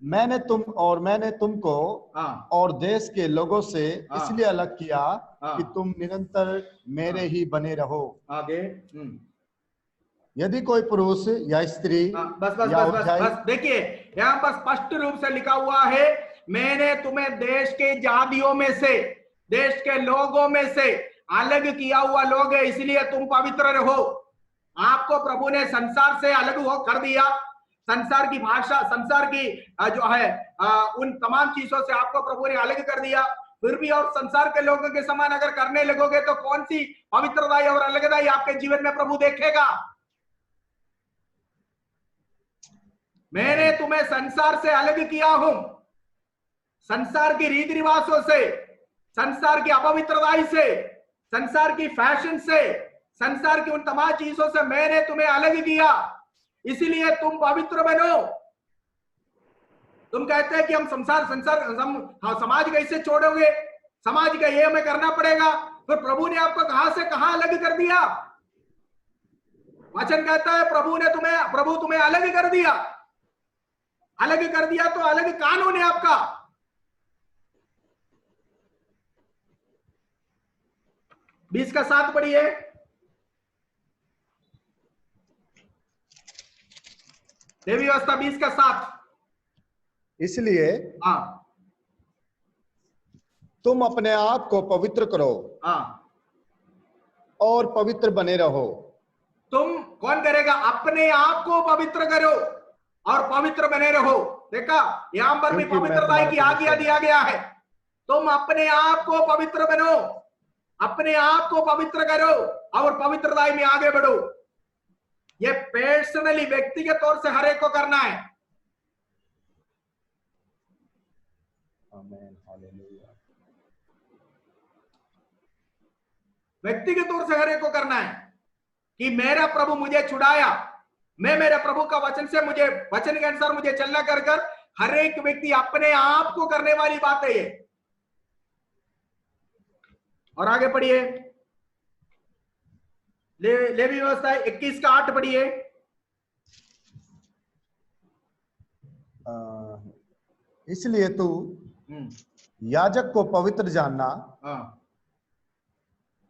मैंने तुमको और देश के लोगों से इसलिए अलग किया कि तुम निरंतर मेरे ही बने रहो। आगे यदि कोई पुरुष या स्त्री बस देखिए, यहाँ पर स्पष्ट रूप से लिखा हुआ है, मैंने तुम्हें देश के जातियों में से, देश के लोगों में से अलग किया हुआ लोग है, इसलिए तुम पवित्र रहो। आपको प्रभु ने संसार से अलग कर दिया। संसार की भाषा, संसार की जो है उन तमाम चीजों से आपको प्रभु ने अलग कर दिया। फिर भी और संसार के लोगों के समान अगर करने लगोगे तो कौन सी पवित्रताई और अलगदाई आपके जीवन में प्रभु देखेगा। मैंने तुम्हें संसार से अलग किया हूं। संसार की रीति रिवाजों से, संसार की अपवित्रताई से, संसार की फैशन से, संसार की उन तमाम चीजों से मैंने तुम्हें अलग किया, इसलिए तुम पवित्र बनो। तुम कहते हैं कि हम समाज कैसे छोड़ोगे, समाज का ये हमें करना पड़ेगा। तो प्रभु ने आपको कहां से कहां अलग कर दिया। वचन कहता है प्रभु तुम्हें अलग कर दिया। अलग कर दिया तो अलग कानून है आपका। बीस का 7 पढ़िए। लेवी व्यवस्था 20 का 7। इसलिए तुम अपने आप को पवित्र करो और पवित्र बने रहो। तुम कौन करेगा? अपने आप को पवित्र करो और पवित्र बने रहो। देखा, यहां पर भी पवित्रता की आज्ञा दिया गया है। तुम अपने आप को पवित्र बनो, अपने आप को पवित्र करो और पवित्रता में आगे बढ़ो। ये पर्सनली, व्यक्तिगत तौर से हर एक को करना है। आमीन, हालेलुया। व्यक्तिगत तौर से हर एक को करना है कि मेरा प्रभु मुझे छुड़ाया, मैं मेरे प्रभु का वचन से, मुझे वचन के अनुसार मुझे चलना कर हर एक व्यक्ति अपने आप को करने वाली बात है ये। और आगे पढ़िए, लेवी व्यवस्था 21 का 8 पढ़िए। इसलिए तू याजक को पवित्र जानना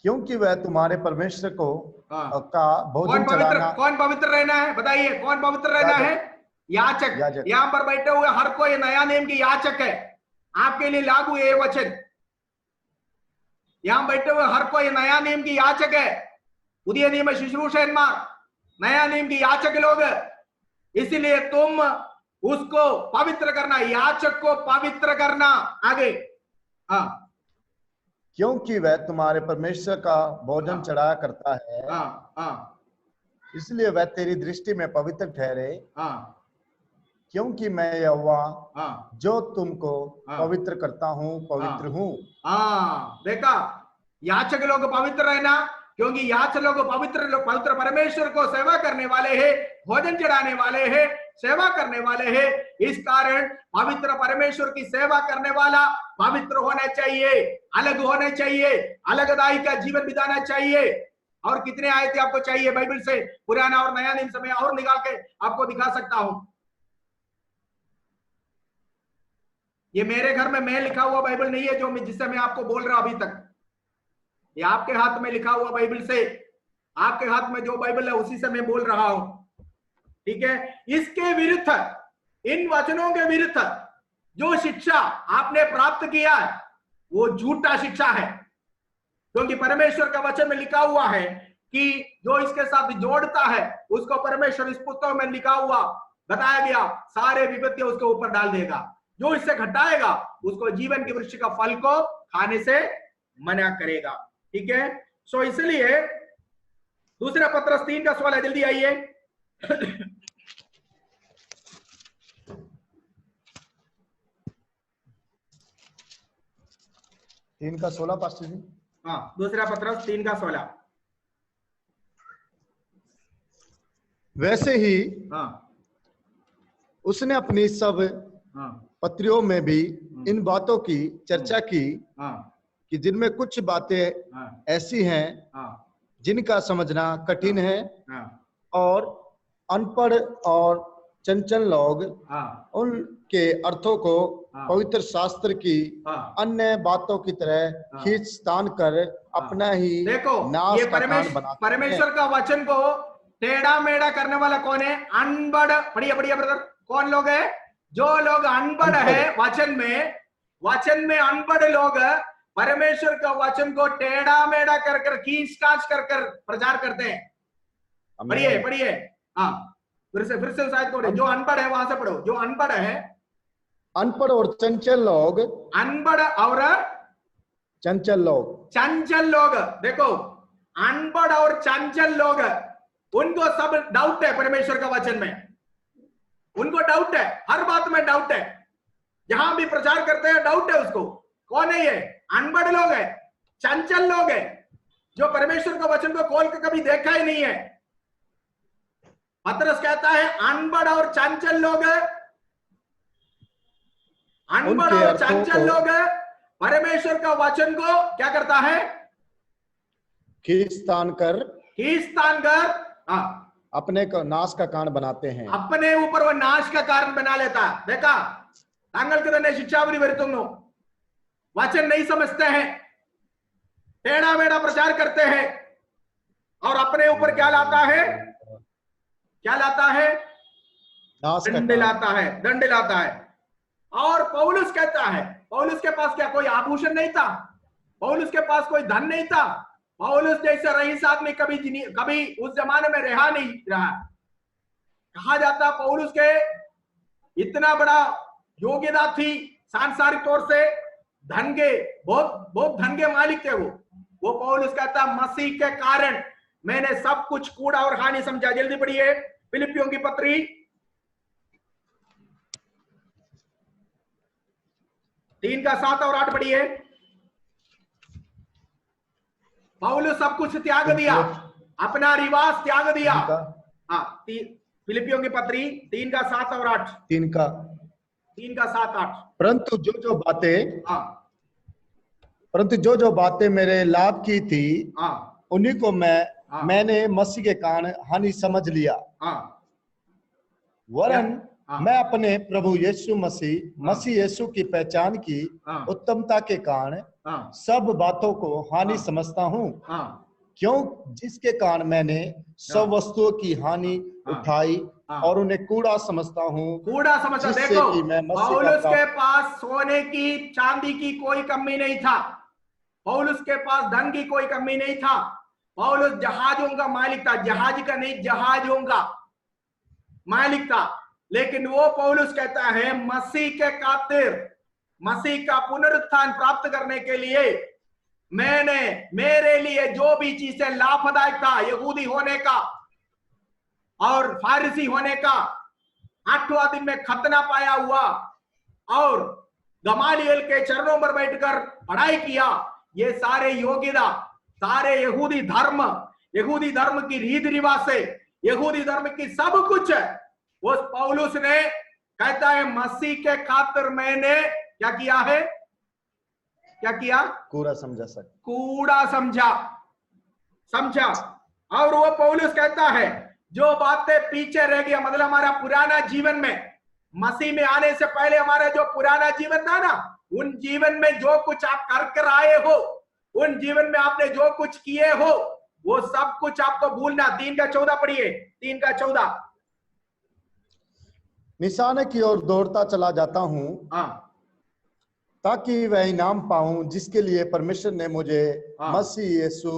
क्योंकि वह तुम्हारे परमेश्वर को का भोजन चढ़ाना। कौन पवित्र रहना है? बताइए, कौन पवित्र रहना है? याचक। यहाँ पर बैठे हुए हर कोई नया नियम की याचक है। आपके लिए लागू है ये वचन। यहाँ बैठे हुए हर कोई नया नियम की याचक है। पुदिय नियम शुश्रूषकन्मार नया नियम की याचक लोग। इसलिए तुम उसको पवित्र करना, याचक को पवित्र करना। आगे क्योंकि वह तुम्हारे परमेश्वर का भोजन चढ़ाया करता है। इसलिए वह तेरी दृष्टि में पवित्र ठहरे, क्योंकि मैं यहोवा जो तुमको पवित्र करता हूँ पवित्र हूँ। देखा, याचक लोग पवित्र रहना, क्योंकि याचक लोग पवित्र परमेश्वर को सेवा करने वाले हैं, भोजन चढ़ाने वाले हैं, सेवा करने वाले हैं। इस कारण पवित्र परमेश्वर की सेवा करने वाला पवित्र होना चाहिए, अलग होना चाहिए, अलगदाई का जीवन बिताना चाहिए। और कितने आयतें आपको चाहिए बाइबल से, पुराना और नया नियम समय और निकाल के आपको दिखा सकता हूं। ये मेरे घर में मैं लिखा हुआ बाइबल नहीं है जो जिससे मैं आपको बोल रहा अभी तक, ये आपके हाथ में लिखा हुआ बाइबल से, आपके हाथ में जो बाइबल है उसी से मैं बोल रहा हूं, ठीक है। इसके विरुद्ध, इन वचनों के विरुद्ध जो शिक्षा आपने प्राप्त किया है वो झूठा शिक्षा है, क्योंकि परमेश्वर का वचन में लिखा हुआ है कि जो इसके साथ जोड़ता है उसको परमेश्वर इस पुस्तक में लिखा हुआ बताया गया सारे विपत्ति उसके ऊपर डाल देगा, जो इससे घटाएगा उसको जीवन के वृक्ष का फल को खाने से मना करेगा, ठीक है। सो इसलिए दूसरा पत्रस 3:16, जल्दी आइए। 3:16 पास्टर जी। हाँ, दूसरा पत्रस 3:16। वैसे ही उसने अपनी सब पत्रियों में भी इन बातों की चर्चा की कि जिनमें कुछ बातें ऐसी हैं जिनका समझना कठिन है, और अनपढ़ और चंचल लोग उनके अर्थों को पवित्र शास्त्र की अन्य बातों की तरह खींच तान कर अपना ही नाश का कारण बनाते हैं। परमेश्वर का वचन को टेढ़ा मेढ़ा करने वाला कौन है? अनपढ़। पढ़िए पढ़िए ब्रदर, कौन लोग है? जो लोग अनपढ़ है वचन में अनपढ़ लोग परमेश्वर का वचन को टेढ़ा मेढ़ा कर कर खींच काच कर कर प्रचार करते हैं। पढ़िए पढ़िए, हाँ फिर से शायद पढ़ो। जो अनपढ़ है वहां से पढ़ो। जो अनपढ़ है, अनपढ़ और चंचल लोग, अनपढ़ और चंचल लोग, देखो अनपढ़ और चंचल लोग, उनको सब डाउट है परमेश्वर का वचन में, उनको डाउट है, हर बात में डाउट है, जहां भी प्रचार करते हैं डाउट है उसको। कौन है ये? अनपढ़ लोग है, चंचल लोग है, जो परमेश्वर का वचन को खोल के कभी देखा ही नहीं है। पतरस कहता है अनपढ़ और चंचल लोग, अनपढ़ और चंचल लोग परमेश्वर का वचन को क्या करता है? खींच तान कर अपने को नाश का कारण बनाते हैं, अपने ऊपर वो नाश का कारण बना लेता है। देखा, तांगल के शिक्षावली वरितुम वचन नहीं समझते हैं, टेढ़ा मेढ़ा प्रचार करते हैं, और अपने ऊपर क्या लाता है? दंड लाता है। और पौलुस कहता है, पौलुस के पास क्या कोई आभूषण नहीं था? पौलुस के पास कोई धन नहीं था? पौलुस जैसा रईस आदमी कभी उस जमाने में रहा नहीं रहा। कहा जाता पौलुस के इतना बड़ा योग्यता थी सांसारिक तौर से, धन के बहुत धन के मालिक थे वो पौलुस कहता मसीह के कारण मैंने सब कुछ कूड़ा और हानि समझा। जल्दी पढ़िए फिलिपियों की पत्री 3:7 और 8 पढ़िए। पौलुस सब कुछ त्याग दिया, अपना रिवाज त्याग दिया। हाँ, फिलिपियों की पत्री 3:7 और 8। 3:7-8। परंतु जो बातें मेरे लाभ की थी उन्हीं को मैंने मसीह के कारण हानि समझ लिया, वरन मैं अपने प्रभु यीशु मसीह यीशु की पहचान की उत्तमता के कारण सब बातों को हानि समझता हूँ, क्यों जिसके कारण मैंने सब वस्तुओं की हानि उठाई और उन्हें कूड़ा समझता हूँ। देखो, पौलुस के पास सोने की चांदी की कोई कमी नहीं था, पौलुस के पास धन की कोई कमी नहीं था। पौलुस जहाजों का मालिक था, जहाज का नहीं, जहाजों का मालिक था। लेकिन वो पौलुस कहता है मसीह के खातिर, मसीह का पुनरुत्थान प्राप्त करने के लिए मेरे लिए जो भी चीजें लाभदायक था, यहूदी होने का, और फारिसी होने का 8वां दिन में खतना पाया हुआ और गमालियल के चरणों पर बैठकर पढ़ाई किया, ये सारे योग्यता, सारे यहूदी धर्म की रीति रिवाज से, यहूदी धर्म की सब कुछ वो पौलुस ने कहता है मसीह के खातिर मैंने क्या किया है, क्या किया, कूड़ा समझा सर, कूड़ा समझा। और वो पौलुस कहता है जो बातें पीछे रह गया, मतलब हमारा पुराना जीवन में, मसीह में आने से पहले हमारा जो पुराना जीवन था ना, उन जीवन में जो कुछ आप कर आए हो, उन जीवन में आपने जो कुछ किए हो, वो सब कुछ आपको भूलना। 3:14 पढ़िए, 3:14। निशाने की ओर दौड़ता चला जाता हूं ताकि वह इनाम पाऊं जिसके लिए परमेश्वर ने मुझे मसीह यीशु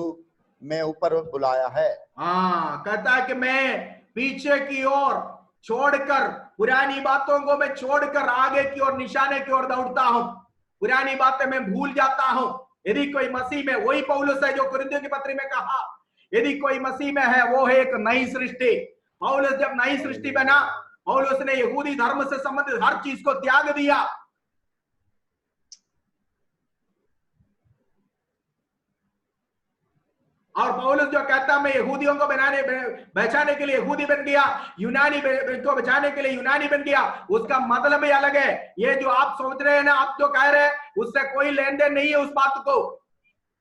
में ऊपर बुलाया है। कहता है कि मैं पीछे की ओर छोड़कर, पुरानी बातों को मैं छोड़कर आगे की ओर, निशाने की ओर दौड़ता हूं, पुरानी बातें मैं भूल जाता हूं। यदि कोई मसीह में, वही पौलुस है जो कुरिन्थियों की पत्री में कहा, यदि कोई मसीह में है वो है एक नई सृष्टि। पौलुस जब नई सृष्टि बना, पौलुस ने यहूदी धर्म से संबंधित हर चीज को त्याग दिया। और पौलुस जो कहता मैं यहूदियों को बचाने के लिए यहूदी बन गया, यूनानी को बचाने के लिए यूनानी बन गया, उसका मतलब ही अलग है। ये जो आप सोच रहे हैं ना, आप जो कह रहे हैं, उससे कोई लेन देन नहीं है उस बात को।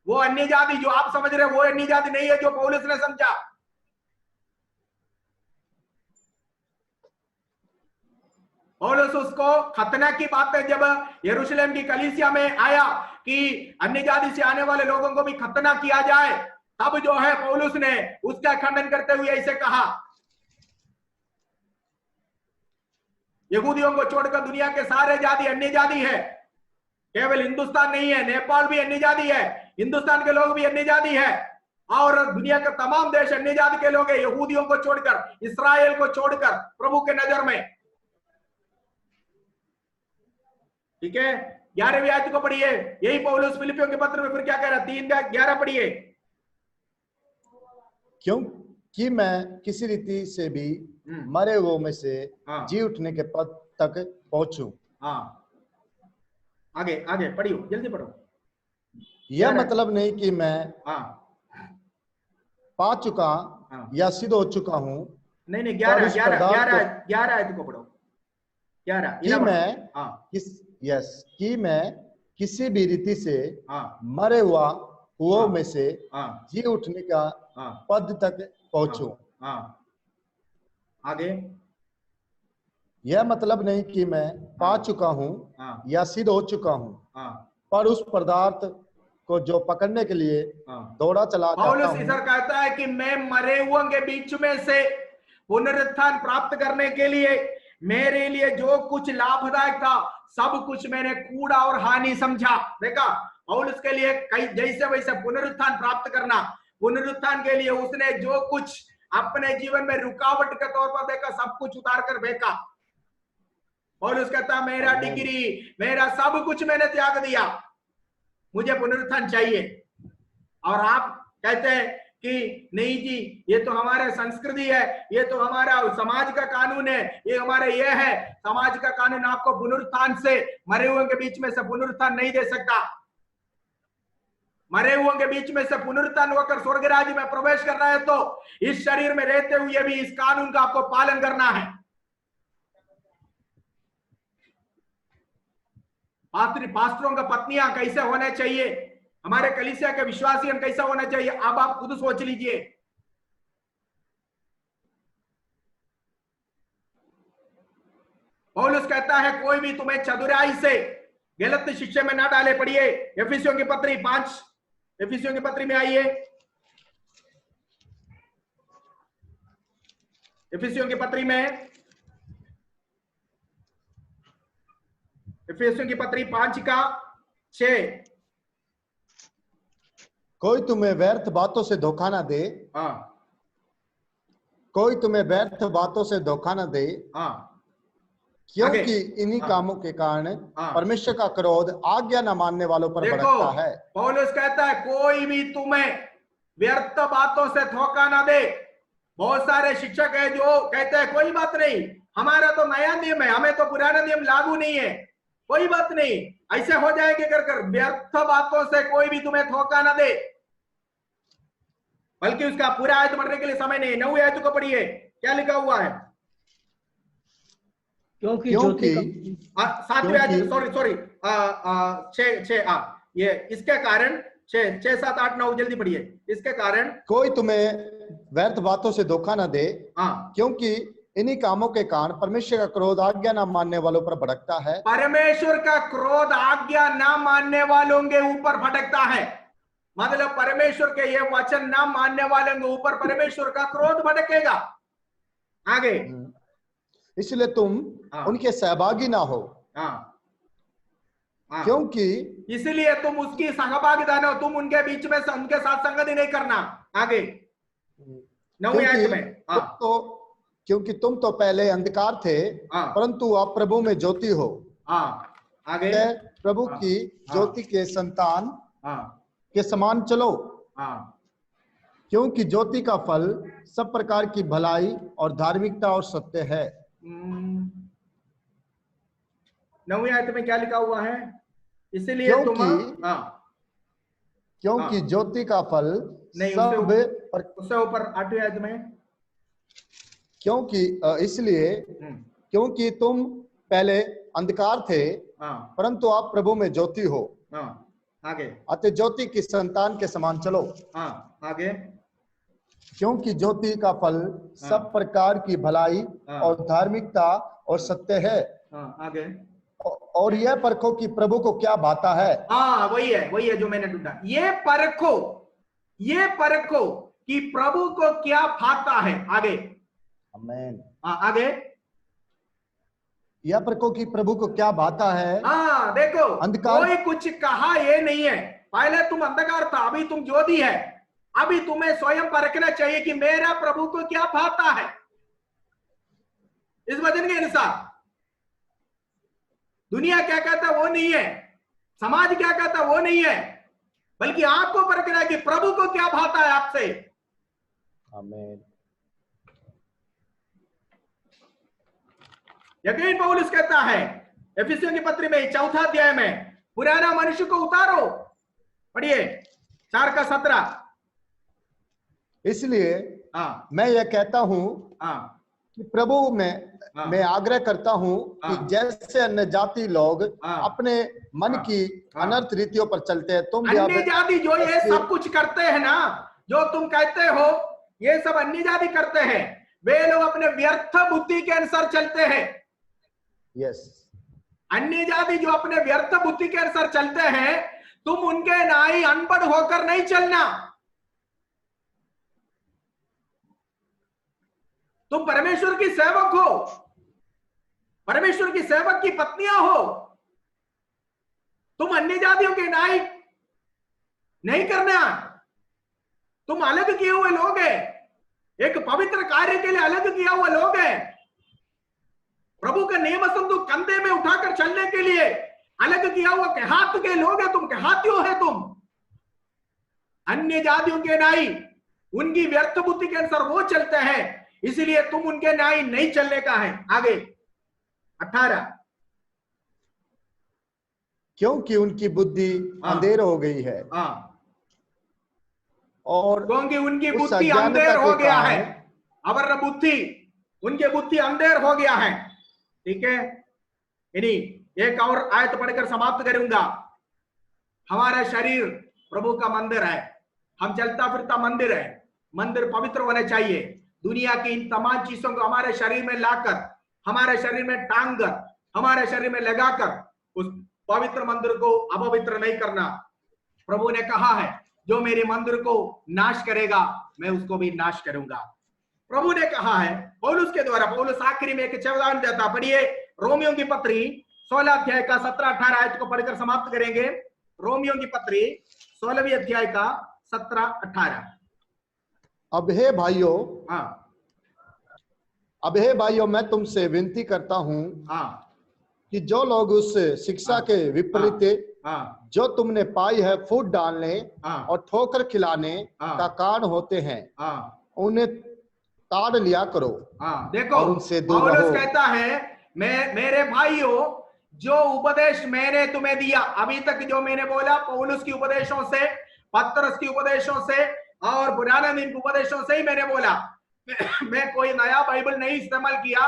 वो अन्य जाति जो आप समझ रहे हैं वो अन्य जाति नहीं है जो पौलुस ने समझा। पौलुस उसको खतना की बातें जब यरूशलेम की कलीसिया में आया कि अन्य जाति से आने वाले लोगों को भी खतना किया जाए, तब जो है पौलुस ने उसका खंडन करते हुए ऐसे कहा, यहूदियों को छोड़कर दुनिया के सारे जाति अन्य जाति है, केवल हिंदुस्तान नहीं है, नेपाल भी अन्य जाति है, हिंदुस्तान के लोग भी अन्य जाति है, और दुनिया के तमाम देश अन्य जाति के लोग है, यहूदियों को छोड़कर, इस्राएल को छोड़कर प्रभु के नजर में। ठीक है, 11वीं आयत को पढ़िए। यही पौलुस फिलिपियों के पत्र में फिर क्या कह रहा है, 3:11 पढ़िए। क्योंकि मैं किसी रीति से भी मरे हुओं में से जी उठने के पद तक पहुंचूं। आगे पढ़ियो, जल्दी पढ़ो। यह मतलब नहीं कि मैं पा चुका या सिद्ध हो चुका हूं। नहीं 11 आयत को पढ़ो। 11 कि मैं किसी भी रीति से मरे हुओं में से जी उठने का पद तक पहुंचूं। आगे, यह मतलब नहीं कि मैं पा चुका हूं या सिद्ध हो चुका हूं, पर उस पदार्थ को जो पकड़ने के लिए दौड़ा चला जाता हूं। पौलुस इधर कहता है कि मैं मरे हुओं के बीच में से पुनरुत्थान प्राप्त करने के लिए मेरे लिए जो कुछ लाभदायक था, सब कुछ मैंने कूड़ा और हानि समझा। देखा, पौलुस के लिए जैसे वैसे पुनरुत्थान प्राप्त करना, पुनरुत्थान के लिए उसने जो कुछ अपने जीवन में रुकावट के तौर पर देखा, सब कुछ उतार कर फेंका। पौलुस कहता मेरा डिग्री, मेरा सब कुछ मैंने त्याग दिया, मुझे पुनरुत्थान चाहिए। और आप कहते हैं कि नहीं जी, ये तो हमारे संस्कृति है, ये तो हमारा समाज का कानून है, ये हमारे ये है, समाज का कानून आपको पुनरुत्थान से, मरे हुए के बीच में से पुनरुत्थान नहीं दे सकता। मरे हुए के बीच में से पुनरुत्थान होकर स्वर्ग राज्य में प्रवेश करना है तो इस शरीर में रहते हुए भी इस कानून का आपको पालन करना है। पास्टरों का पत्नियां कैसे होने चाहिए, हमारे कलीसिया के विश्वासी कैसा होना चाहिए, अब आप खुद सोच लीजिए। पौलुस कहता है कोई भी तुम्हें चतुराई से गलत शिक्षा में ना डाले। पढ़िए एफिसियों की पत्री 5, एफिसियों की पत्री में आइए, एफिसियों की पत्री में, एफिसियों की पत्री 5:6। कोई तुम्हें व्यर्थ बातों से धोखा ना दे, कोई तुम्हें व्यर्थ बातों से धोखा ना दे, क्योंकि इन्हीं कामों के कारण परमेश्वर का क्रोध आज्ञा न मानने वालों पर भड़कता है। पौलुस कहता है कोई भी तुम्हें व्यर्थ बातों से धोखा ना दे। बहुत सारे शिक्षक है जो कहते हैं कोई बात नहीं, हमारा तो नया नियम है, हमें तो पुराना नियम लागू नहीं है, कोई बात नहीं, ऐसे हो जाएंगे कर व्यर्थ बातों से कोई भी तुम्हें धोखा ना दे। बल्कि उसका पूरा आयत पढ़ने के लिए समय नहीं है। 9वीं आयत को पढ़िए, क्या लिखा हुआ है? क्योंकि 7वीं आयत, सॉरी 6 ये इसके कारण 6 7 8 9 जल्दी पढ़िए। इसके कारण कोई तुम्हें व्यर्थ बातों से धोखा न दे, क्योंकि इन्हीं कामों के कारण परमेश्वर का क्रोध आज्ञा न मानने वालों पर भड़कता है। परमेश्वर का क्रोध आज्ञा न मानने वालों के ऊपर भड़कता है। मतलब परमेश्वर के ये वचन न मानने वालों के ऊपर परमेश्वर का क्रोध भड़केगा। आगे, इसलिए तुम उनके सहभागी ना हो, क्योंकि इसलिए तुम उसकी सहभागिता ना हो, तुम उनके बीच में उनके साथ संगति नहीं करना। आगे 9वीं आयत में, क्योंकि तुम तो पहले अंधकार थे, परंतु आप प्रभु में ज्योति हो। आगे, प्रभु की ज्योति के संतान के समान चलो, क्योंकि ज्योति का फल सब प्रकार की भलाई और धार्मिकता और सत्य है। 9वीं आयत में क्या लिखा हुआ है? इसलिए क्योंकि ज्योति का फल नहीं, उससे ऊपर 8वीं आयत में, क्योंकि इसलिए क्योंकि तुम पहले अंधकार थे, परंतु आप प्रभु में ज्योति हो। आगे, अतः ज्योति की संतान के समान चलो। आगे, क्योंकि ज्योति का फल सब प्रकार की भलाई और धार्मिकता और सत्य है। आगे, और यह परखो कि प्रभु को क्या भाता है। वही है जो मैंने ढूंढा। ये परखो कि प्रभु को क्या भाता है। आगे, आमीन। आगे, यह परखो कि प्रभु को क्या भाता है। देखो, अंधकार, कोई कुछ कहा ये नहीं है, पहले तुम अंधकार था, अभी तुम ज्योति है। अभी तुम्हें स्वयं परखना चाहिए कि मेरा प्रभु को क्या भाता है इस वचन के अनुसार। दुनिया क्या कहता है वो नहीं है, समाज क्या कहता है वो नहीं है, बल्कि आपको परखना है कि प्रभु को क्या भाता है आपसे। आमीन। यकीन पौलुस कहता है एफिसियों की पत्री में 4 अध्याय में, पुराना मनुष्य को उतारो। पढ़िए 4 का 17। इसलिए मैं यह कहता हूं कि प्रभु में मैं आग्रह करता हूं कि जैसे अन्य जाति लोग अपने मन की अनर्थ रीतियों पर चलते हैं, तुम अन्य जाति जो ये सब कुछ करते हैं ना, जो तुम कहते हो ये सब अन्य जाति करते हैं, वे लोग अपने व्यर्थ बुद्धि के अनुसार चलते हैं। यस, अन्य जाति जो अपने व्यर्थ बुद्धि के अनुसार चलते हैं, तुम उनके नाई अनपढ़ होकर नहीं चलना। तुम परमेश्वर की सेवक हो, परमेश्वर की सेवक की पत्नियां हो। तुम अन्य जातियों के नाई नहीं करना। तुम अलग किए हुए लोग हैं, एक पवित्र कार्य के लिए अलग किया हुआ लोग हैं। प्रभु का नियम संदूक कंधे में उठाकर चलने के लिए अलग किया हुआ केहात के लोग हैं। तुम केहातियों है तुम। अन्य जातियों के नाई उनकी व्यर्थ बुद्धि के अनुसार वो चलते हैं, इसलिए तुम उनके नाई नहीं चलने का है। आगे 18, क्योंकि उनकी बुद्धि अंधेर हो गई है। और क्योंकि उनकी बुद्धि अंधेर हो गया है। अवर बुद्धि, उनके बुद्धि अंधेर हो गया है। ठीक है, एक और आयत पढ़कर समाप्त करूंगा। हमारा शरीर प्रभु का मंदिर है, हम चलता फिरता मंदिर है। मंदिर पवित्र होने चाहिए। दुनिया की इन तमाम चीजों को हमारे शरीर में लाकर, हमारे शरीर में टांग कर, हमारे शरीर में लगाकर उस पवित्र मंदिर को अपवित्र नहीं करना। प्रभु ने कहा है जो मेरे मंदिर को नाश करेगा मैं उसको भी नाश करूंगा। प्रभु ने कहा है पौलुस के द्वारा। पौलुस आखिरी में एक चेतावनी देता। पढ़िए रोमियो की पत्री 16 अध्याय का 17-18 आयत को पढ़कर समाप्त करेंगे। रोमियो की पत्री 16वीं अध्याय का 17-18। अब हे भाइयों मैं तुमसे विनती करता हूं कि जो लोग उस शिक्षा के विपरीत जो तुमने पाई है फूट डालने और ठोकर खिलाने का कारण होते हैं, ताड़ लिया करो। हाँ देखो, और उनसे दूर पौलुस रहो। कहता है, मेरे भाइयों, जो उपदेश मैंने तुम्हें दिया, अभी तक जो मैंने बोला, पौलुस की उपदेशों से, पतरस की उपदेशों से और पुराने नियम के उपदेशों से ही मैंने बोला। मैं कोई नया बाइबल नहीं इस्तेमाल किया।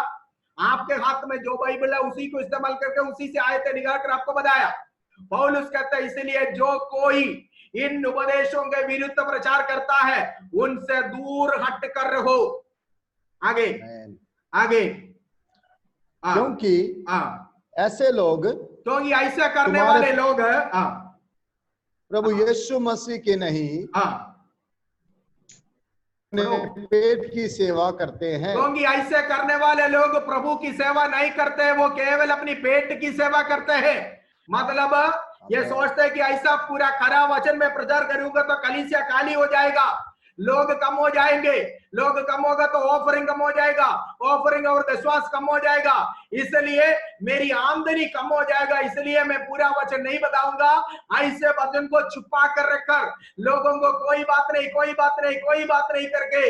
आपके हाथ में जो बाइबल है उसी को इस्तेमाल करके उसी से आयतें निकाल कर आपको बताया। पौलुस कहता है, इसलिए जो कोई इन उपदेशों के विरुद्ध प्रचार करता है उनसे दूर हट कर रहो। आगे आगे, क्योंकि ऐसे लोग, क्योंकि ऐसा करने वाले लोग प्रभु यीशु मसीह के नहीं, पेट की सेवा करते हैं। क्योंकि ऐसे करने वाले लोग प्रभु की सेवा नहीं करते हैं, वो केवल अपनी पेट की सेवा करते हैं। मतलब ये सोचते हैं कि ऐसा पूरा खरा वचन में प्रचार करूंगा तो कलीसिया खाली हो जाएगा, लोग कम हो जाएंगे, लोग कम होगा तो ऑफरिंग कम हो जाएगा, ऑफरिंग और विश्वास कम हो जाएगा, इसलिए मेरी आमदनी कम हो जाएगा, इसलिए मैं पूरा वचन नहीं बताऊंगा। ऐसे वचन को छुपा कर रखकर लोगों को कोई बात नहीं, कोई बात नहीं, कोई बात नहीं करके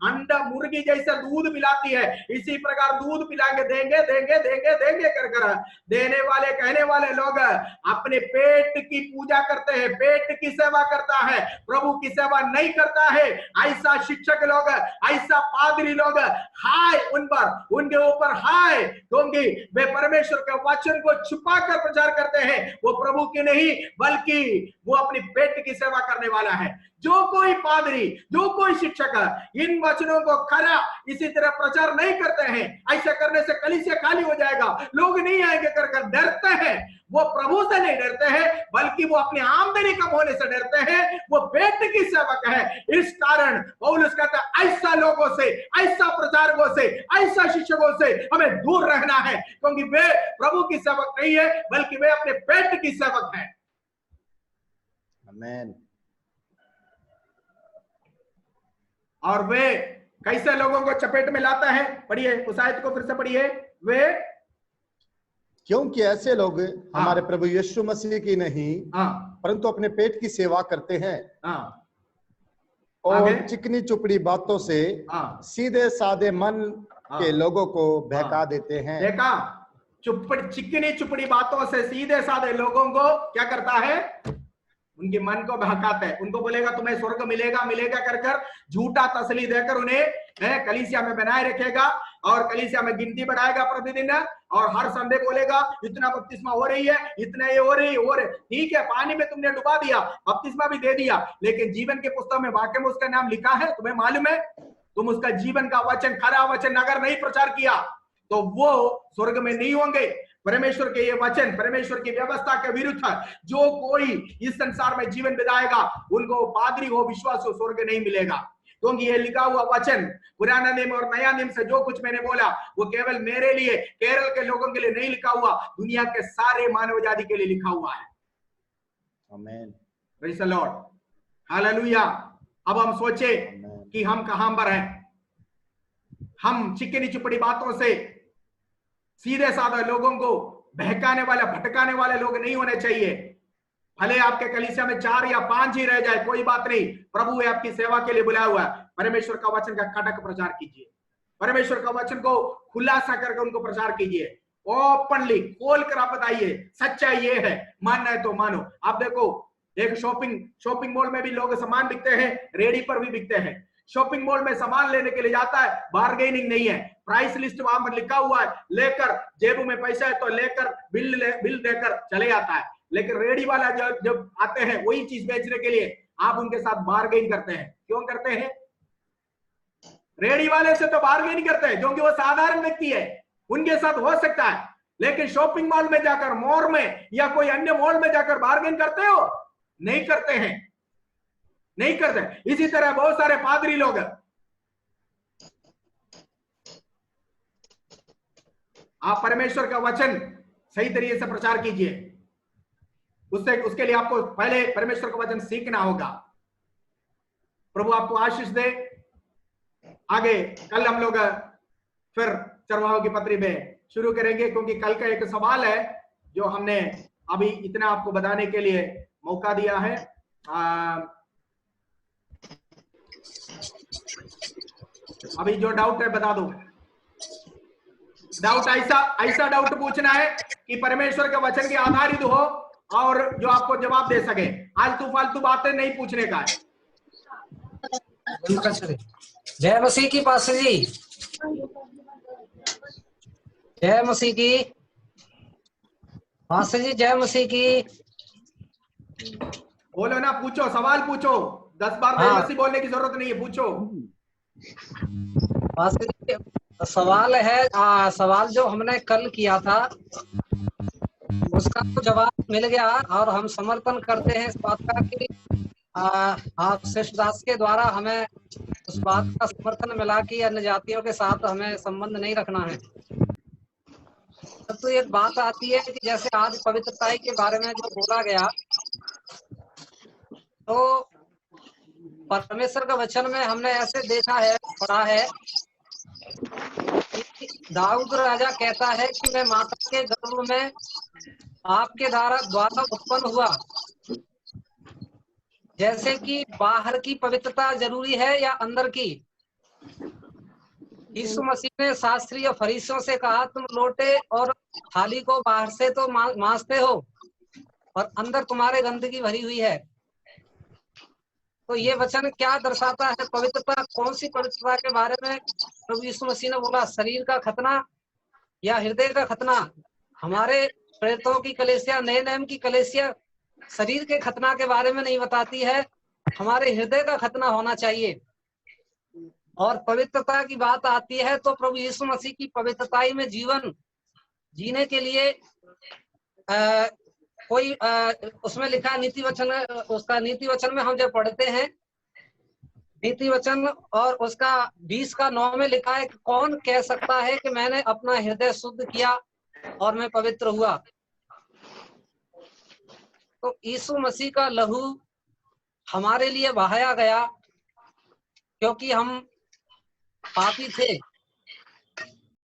अंडा मुर्गी जैसे दूध पिलाती है, इसी प्रकार दूध पिलाएंगे, देंगे देंगे देंगे देंगे कर कर देने वाले कहने वाले लोग अपने पेट की पूजा करते हैं, पेट की सेवा करता है, प्रभु की सेवा नहीं करता है। ऐसा शिक्षक लोग, ऐसा पादरी लोग, हाय उन पर, उनके ऊपर हाय, क्योंकि वे परमेश्वर के वचन को छुपा कर प्रचार करते हैं। वो प्रभु की नहीं बल्कि वो अपनी पेट की सेवा करने वाला है। जो कोई पादरी, जो कोई शिक्षक इन वचनों को खरा इसी तरह प्रचार नहीं करते हैं, ऐसा करने से कलीसिया खाली हो जाएगा, लोग नहीं आएंगे कर कर डरते हैं। वो प्रभु से नहीं डरते हैं बल्कि वो अपनी आमदनी कम होने से डरते हैं, वो पेट की सेवक है। इस कारण पौलुस कहता है, ऐसा लोगों से, ऐसा प्रचारकों से, ऐसा शिक्षकों से हमें दूर रहना है, क्योंकि वे प्रभु की सेवक नहीं है बल्कि वे अपने पेट की सेवक है। आमीन। और वे कैसे लोगों को चपेट में लाता है, पढ़िए उस आयत को फिर से पढ़िए। वे क्योंकि ऐसे लोग हमारे प्रभु यीशु मसीह की नहीं परंतु अपने पेट की सेवा करते हैं और चिकनी चुपड़ी बातों से सीधे साधे मन के लोगों को बहका देते हैं। देखा, चिकनी चुपड़ी बातों से सीधे साधे लोगों को क्या करता है, उनके मन को बहकाता है। उनको बोलेगा तुम्हें स्वर्ग मिलेगा मिलेगा कर कर झूठा तसली देकर उन्हें कलीसिया में बनाए रखेगा और कलीसिया में गिनती बढ़ाएगा प्रतिदिन, और हर संडे बोलेगा इतना बपतिस्मा हो रही है, इतना ये हो रही है। ठीक है, पानी में तुमने डुबा दिया, बपतिस्मा भी दे दिया, लेकिन जीवन के पुस्तक में वाक्य में उसका नाम लिखा है, तुम्हें मालूम है? तुम उसका जीवन का वचन, खरा वचन अगर नहीं प्रचार किया तो वो स्वर्ग में नहीं होंगे। परमेश्वर के ये वचन, परमेश्वर की व्यवस्था के विरुद्ध जो कोई इस संसार में जीवन बिताएगा उनको पादरी हो, विश्वास हो, स्वर्ग नहीं मिलेगा। क्योंकि ये लिखा हुआ वचन पुराना नियम और नया नियम से जो कुछ मैंने बोला वो केवल मेरे लिए, केरल के लोगों के लिए नहीं लिखा हुआ, दुनिया के सारे मानव जाति के लिए लिखा हुआ है। आमीन, प्रेज़ द लॉर्ड, हालेलुया। अब हम सोचे कि हम कहां पर हैं। हम चिकनी चुपड़ी बातों से सीधे साधे लोगों को बहकाने वाले, भटकाने वाले लोग नहीं होने चाहिए। भले आपके कलीसिया में 4 या 5 ही रह जाए, कोई बात नहीं, प्रभु है आपकी सेवा के लिए बुलाया हुआ है। परमेश्वर का वचन का कड़क प्रचार कीजिए, परमेश्वर का वचन को खुलासा करके उनको प्रचार कीजिए, ओपनली खोल कर आप बताइए सच्चाई ये है, मानना है तो मानो। आप देखो, एक शॉपिंग मॉल में भी लोग सामान बिकते हैं, रेडी पर भी बिकते हैं। शॉपिंग मॉल में सामान लेने के लिए जाता है, बार्गेनिंग नहीं है, प्राइस लिस्ट वहां पर लिखा हुआ है, लेकर जेब में पैसा है तो लेकर बिल देकर चले आता है। लेकिन रेडी वाला जब आते हैं वही चीज बेचने के लिए, आप उनके साथ बार्गेन करते हैं। क्यों करते हैं? रेडी वाले से तो बार्गेन करते हैं क्योंकि वो साधारण व्यक्ति है, उनके साथ हो सकता है। लेकिन शॉपिंग मॉल में जाकर, मॉल में या कोई अन्य मॉल में जाकर बार्गेन करते हो? नहीं करते हैं, नहीं करते। इसी तरह बहुत सारे पादरी लोग, आप परमेश्वर का वचन सही तरीके से प्रचार कीजिए। उसके लिए आपको पहले परमेश्वर का वचन सीखना होगा। प्रभु आपको आशीष दे। आगे कल हम लोग फिर चरवाहों की पत्री में शुरू करेंगे, क्योंकि कल का एक सवाल है जो हमने अभी इतना आपको बताने के लिए मौका दिया है। अभी जो डाउट है बता दो। डाउट ऐसा डाउट पूछना है कि परमेश्वर के वचन के आधारित हो और जो आपको जवाब दे सके। आलतू फालतू बातें नहीं पूछने का है। जय मसीह की पास्टर जी, जय मसीह की पास्टर जी, जय मसीह की। बोलो ना, पूछो, सवाल पूछो। 10 बार जय मसीह बोलने की जरूरत नहीं है, पूछो। पास्टर जी सवाल है, सवाल जो हमने कल किया था उसका तो जवाब मिल गया और हम समर्थन करते हैं इस बात का कि आप श्रेष्ठ दास के द्वारा हमें उस बात का समर्थन मिला कि अन्य जातियों के साथ हमें संबंध नहीं रखना है। तो एक बात आती है कि जैसे आज पवित्रता के बारे में जो बोला गया, तो परमेश्वर का वचन में हमने ऐसे देखा है, पढ़ा है, दाऊद राजा कहता है कि मैं माता के गर्भ में आपके द्वारा उत्पन्न हुआ। जैसे कि बाहर की पवित्रता जरूरी है या अंदर की। यीशु मसीह ने शास्त्री और फरीसियों से कहा, तुम लोटे और थाली को बाहर से तो मांजते हो और अंदर तुम्हारे गंदगी भरी हुई है। तो ये वचन क्या दर्शाता है? पवित्रता, कौन सी पवित्रता के बारे में प्रभु यीशु मसीह ने बोला? शरीर का खतना या हृदय का खतना? हमारे प्रेरितों की कलीसिया, नए नियम की कलीसिया शरीर के खतना के बारे में नहीं बताती है, हमारे हृदय का खतना होना चाहिए। और पवित्रता की बात आती है तो प्रभु यीशु मसीह की पवित्रताई में जीवन जीने के लिए उसमें लिखा नीति वचन, उसका नीति वचन में हम जब पढ़ते हैं नीति वचन और उसका 20:9 में लिखा है कि कौन कह सकता है कि मैंने अपना हृदय शुद्ध किया और मैं पवित्र हुआ। तो यीशु मसीह का लहू हमारे लिए बहाया गया क्योंकि हम पापी थे,